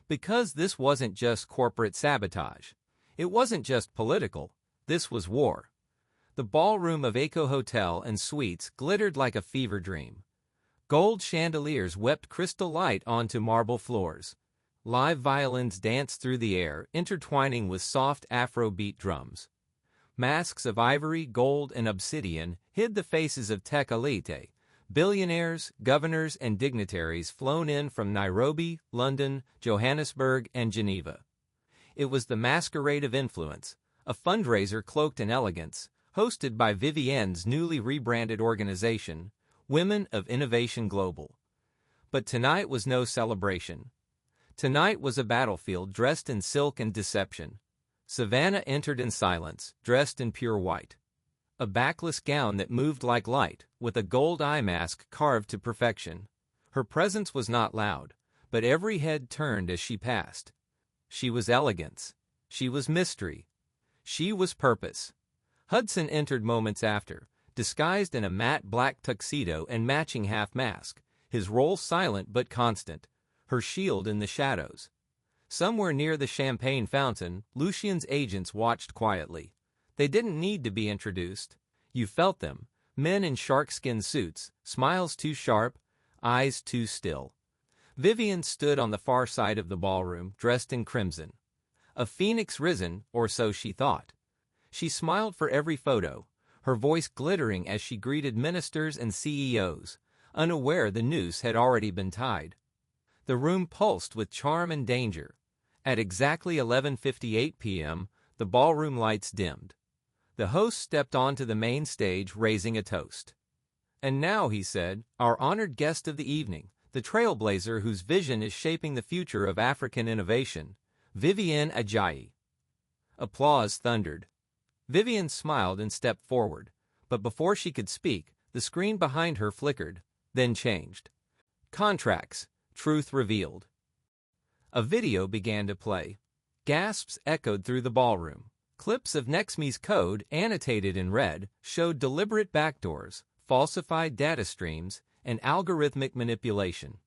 Because this wasn't just corporate sabotage. It wasn't just political. This was war. The ballroom of Echo Hotel and Suites glittered like a fever dream. Gold chandeliers wept crystal light onto marble floors. Live violins danced through the air, intertwining with soft Afro-beat drums. Masks of ivory, gold, and obsidian hid the faces of tech elite, billionaires, governors, and dignitaries flown in from Nairobi, London, Johannesburg, and Geneva. It was the Masquerade of Influence, a fundraiser cloaked in elegance, hosted by Vivienne's newly rebranded organization, Women of Innovation Global. But tonight was no celebration. Tonight was a battlefield dressed in silk and deception. Savannah entered in silence, dressed in pure white. A backless gown that moved like light, with a gold eye mask carved to perfection. Her presence was not loud, but every head turned as she passed. She was elegance. She was mystery. She was purpose. Hudson entered moments after, disguised in a matte black tuxedo and matching half-mask, his role silent but constant, her shield in the shadows. Somewhere near the champagne fountain, Lucien's agents watched quietly. They didn't need to be introduced. You felt them, men in sharkskin suits, smiles too sharp, eyes too still. Vivienne stood on the far side of the ballroom, dressed in crimson. A phoenix risen, or so she thought. She smiled for every photo, her voice glittering as she greeted ministers and CEOs, unaware the noose had already been tied. The room pulsed with charm and danger. At exactly 11:58 p.m., the ballroom lights dimmed. The host stepped onto the main stage, raising a toast. "And now," he said, "our honored guest of the evening, the trailblazer whose vision is shaping the future of African innovation, Vivienne Ajayi." Applause thundered. Vivienne smiled and stepped forward, but before she could speak, the screen behind her flickered, then changed. Contracts, truth revealed. A video began to play. Gasps echoed through the ballroom. Clips of Nexme's code, annotated in red, showed deliberate backdoors, falsified data streams, and algorithmic manipulation.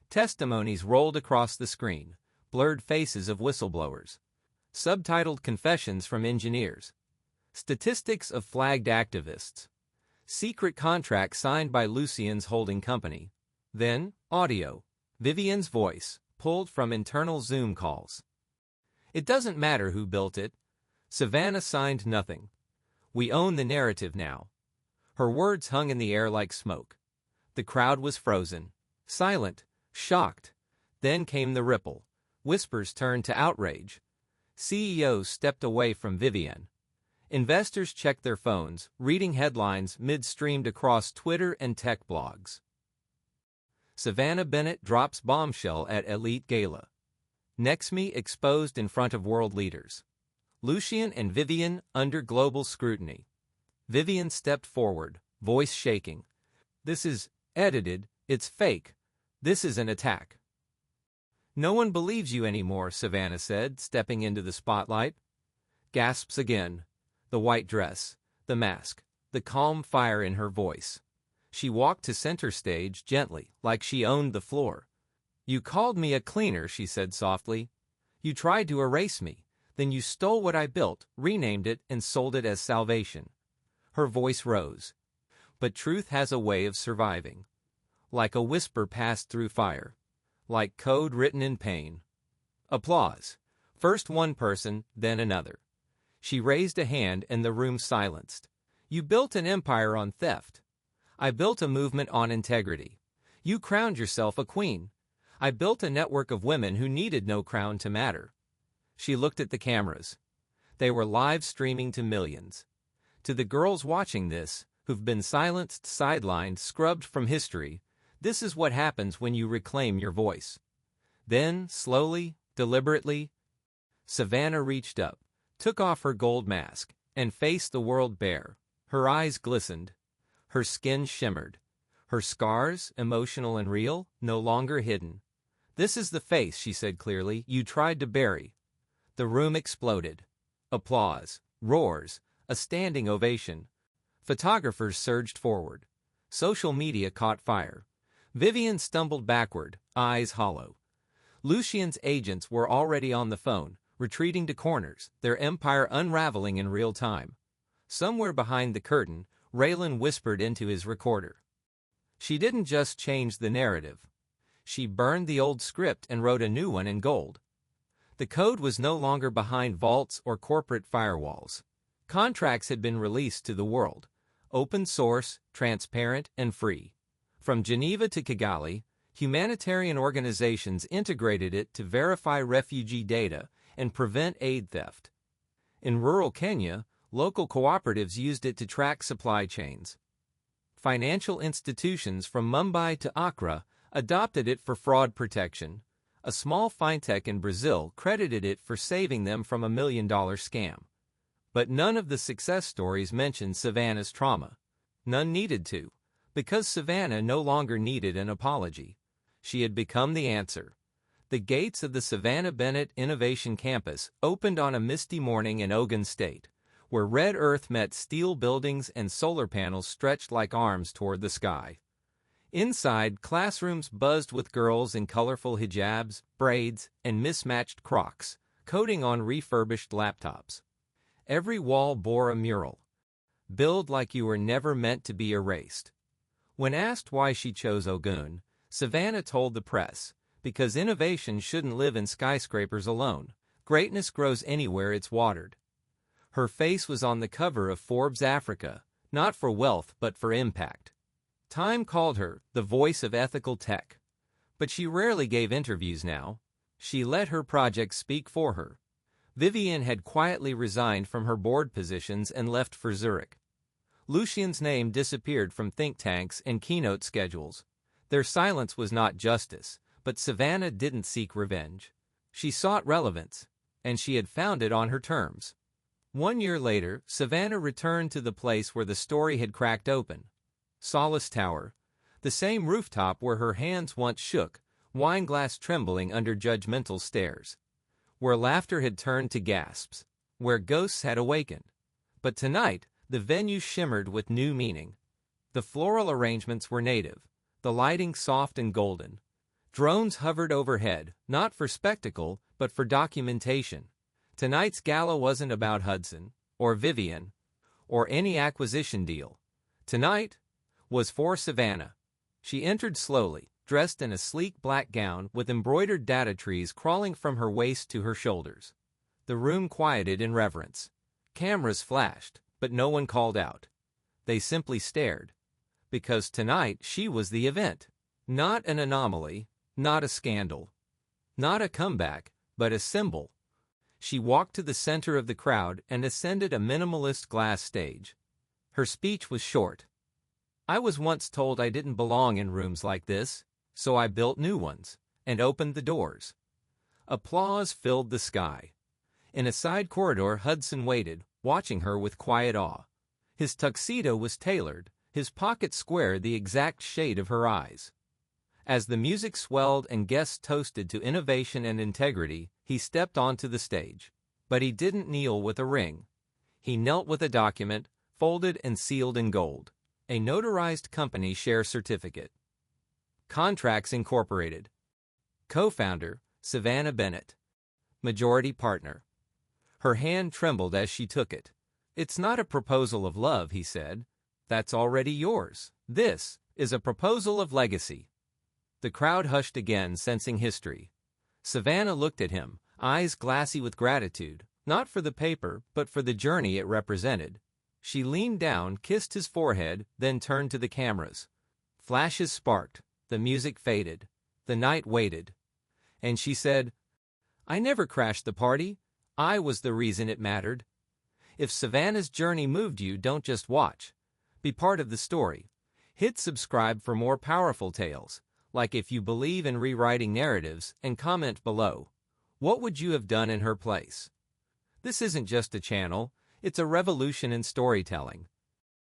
Testimonies rolled across the screen, blurred faces of whistleblowers. Subtitled confessions from engineers. Statistics of flagged activists. Secret contracts signed by Lucien's holding company. Then, audio. Vivienne's voice, pulled from internal Zoom calls. "It doesn't matter who built it. Savannah signed nothing. We own the narrative now." Her words hung in the air like smoke. The crowd was frozen, silent, shocked. Then came the ripple. Whispers turned to outrage. CEOs stepped away from Vivienne. Investors checked their phones, reading headlines mid-streamed across Twitter and tech blogs. Savannah Bennett drops bombshell at elite gala. Nexme exposed in front of world leaders. Lucien and Vivienne under global scrutiny. Vivienne stepped forward, voice shaking. "This is edited, it's fake. This is an attack." "No one believes you anymore," Savannah said, stepping into the spotlight. Gasps again. The white dress, the mask, the calm fire in her voice. She walked to center stage gently, like she owned the floor. "You called me a cleaner," she said softly. "You tried to erase me. Then you stole what I built, renamed it, and sold it as salvation." Her voice rose. But truth has a way of surviving. Like a whisper passed through fire. Like code written in pain. Applause. First one person, then another. She raised a hand and the room silenced. "You built an empire on theft. I built a movement on integrity. You crowned yourself a queen. I built a network of women who needed no crown to matter." She looked at the cameras. They were live streaming to millions. To the girls watching this, who've been silenced, sidelined, scrubbed from history, this is what happens when you reclaim your voice. Then, slowly, deliberately, Savannah reached up, took off her gold mask, and faced the world bare. Her eyes glistened. Her skin shimmered. Her scars, emotional and real, no longer hidden. "This is the face," she said clearly, "you tried to bury." The room exploded. Applause, roars, a standing ovation. Photographers surged forward. Social media caught fire. Vivian stumbled backward, eyes hollow. Lucien's agents were already on the phone, retreating to corners, their empire unraveling in real time. Somewhere behind the curtain, Raylan whispered into his recorder. She didn't just change the narrative. She burned the old script and wrote a new one in gold. The code was no longer behind vaults or corporate firewalls. Contracts had been released to the world. Open source, transparent, and free. From Geneva to Kigali, humanitarian organizations integrated it to verify refugee data and prevent aid theft. In rural Kenya, local cooperatives used it to track supply chains. Financial institutions from Mumbai to Accra adopted it for fraud protection. A small fintech in Brazil credited it for saving them from a $1 million scam. But none of the success stories mentioned Savannah's trauma. None needed to, because Savannah no longer needed an apology. She had become the answer. The gates of the Savannah Bennett Innovation Campus opened on a misty morning in Ogun State, where red earth met steel buildings and solar panels stretched like arms toward the sky. Inside, classrooms buzzed with girls in colorful hijabs, braids, and mismatched Crocs, coding on refurbished laptops. Every wall bore a mural. "Build like you were never meant to be erased." When asked why she chose Ogun, Savannah told the press, "Because innovation shouldn't live in skyscrapers alone. Greatness grows anywhere it's watered." Her face was on the cover of Forbes Africa, not for wealth but for impact. Time called her the voice of ethical tech. But she rarely gave interviews now. She let her projects speak for her. Vivian had quietly resigned from her board positions and left for Zurich. Lucien's name disappeared from think tanks and keynote schedules. Their silence was not justice, but Savannah didn't seek revenge. She sought relevance, and she had found it on her terms. 1 year later, Savannah returned to the place where the story had cracked open. Solace Tower, the same rooftop where her hands once shook, wineglass trembling under judgmental stares. Where laughter had turned to gasps, where ghosts had awakened. But tonight, the venue shimmered with new meaning. The floral arrangements were native, the lighting soft and golden. Drones hovered overhead, not for spectacle, but for documentation. Tonight's gala wasn't about Hudson, or Vivian, or any acquisition deal. Tonight was for Savannah. She entered slowly, dressed in a sleek black gown with embroidered data trees crawling from her waist to her shoulders. The room quieted in reverence. Cameras flashed, but no one called out. They simply stared. Because tonight she was the event. Not an anomaly, not a scandal, not a comeback, but a symbol. She walked to the center of the crowd and ascended a minimalist glass stage. Her speech was short. "I was once told I didn't belong in rooms like this, so I built new ones, and opened the doors." Applause filled the sky. In a side corridor, Hudson waited, watching her with quiet awe. His tuxedo was tailored, his pockets square, the exact shade of her eyes. As the music swelled and guests toasted to innovation and integrity, he stepped onto the stage. But he didn't kneel with a ring. He knelt with a document, folded and sealed in gold. A notarized company share certificate. Contracts Incorporated. Co-founder, Savannah Bennett. Majority partner. Her hand trembled as she took it. "It's not a proposal of love," he said. "That's already yours. This is a proposal of legacy." The crowd hushed again, sensing history. Savannah looked at him, eyes glassy with gratitude, not for the paper, but for the journey it represented. She leaned down, kissed his forehead, then turned to the cameras. Flashes sparked, the music faded, the night waited. And she said, "I never crashed the party. I was the reason it mattered." If Savannah's journey moved you, don't just watch. Be part of the story. Hit subscribe for more powerful tales, like if you believe in rewriting narratives, and comment below. What would you have done in her place? This isn't just a channel, It's a revolution in storytelling,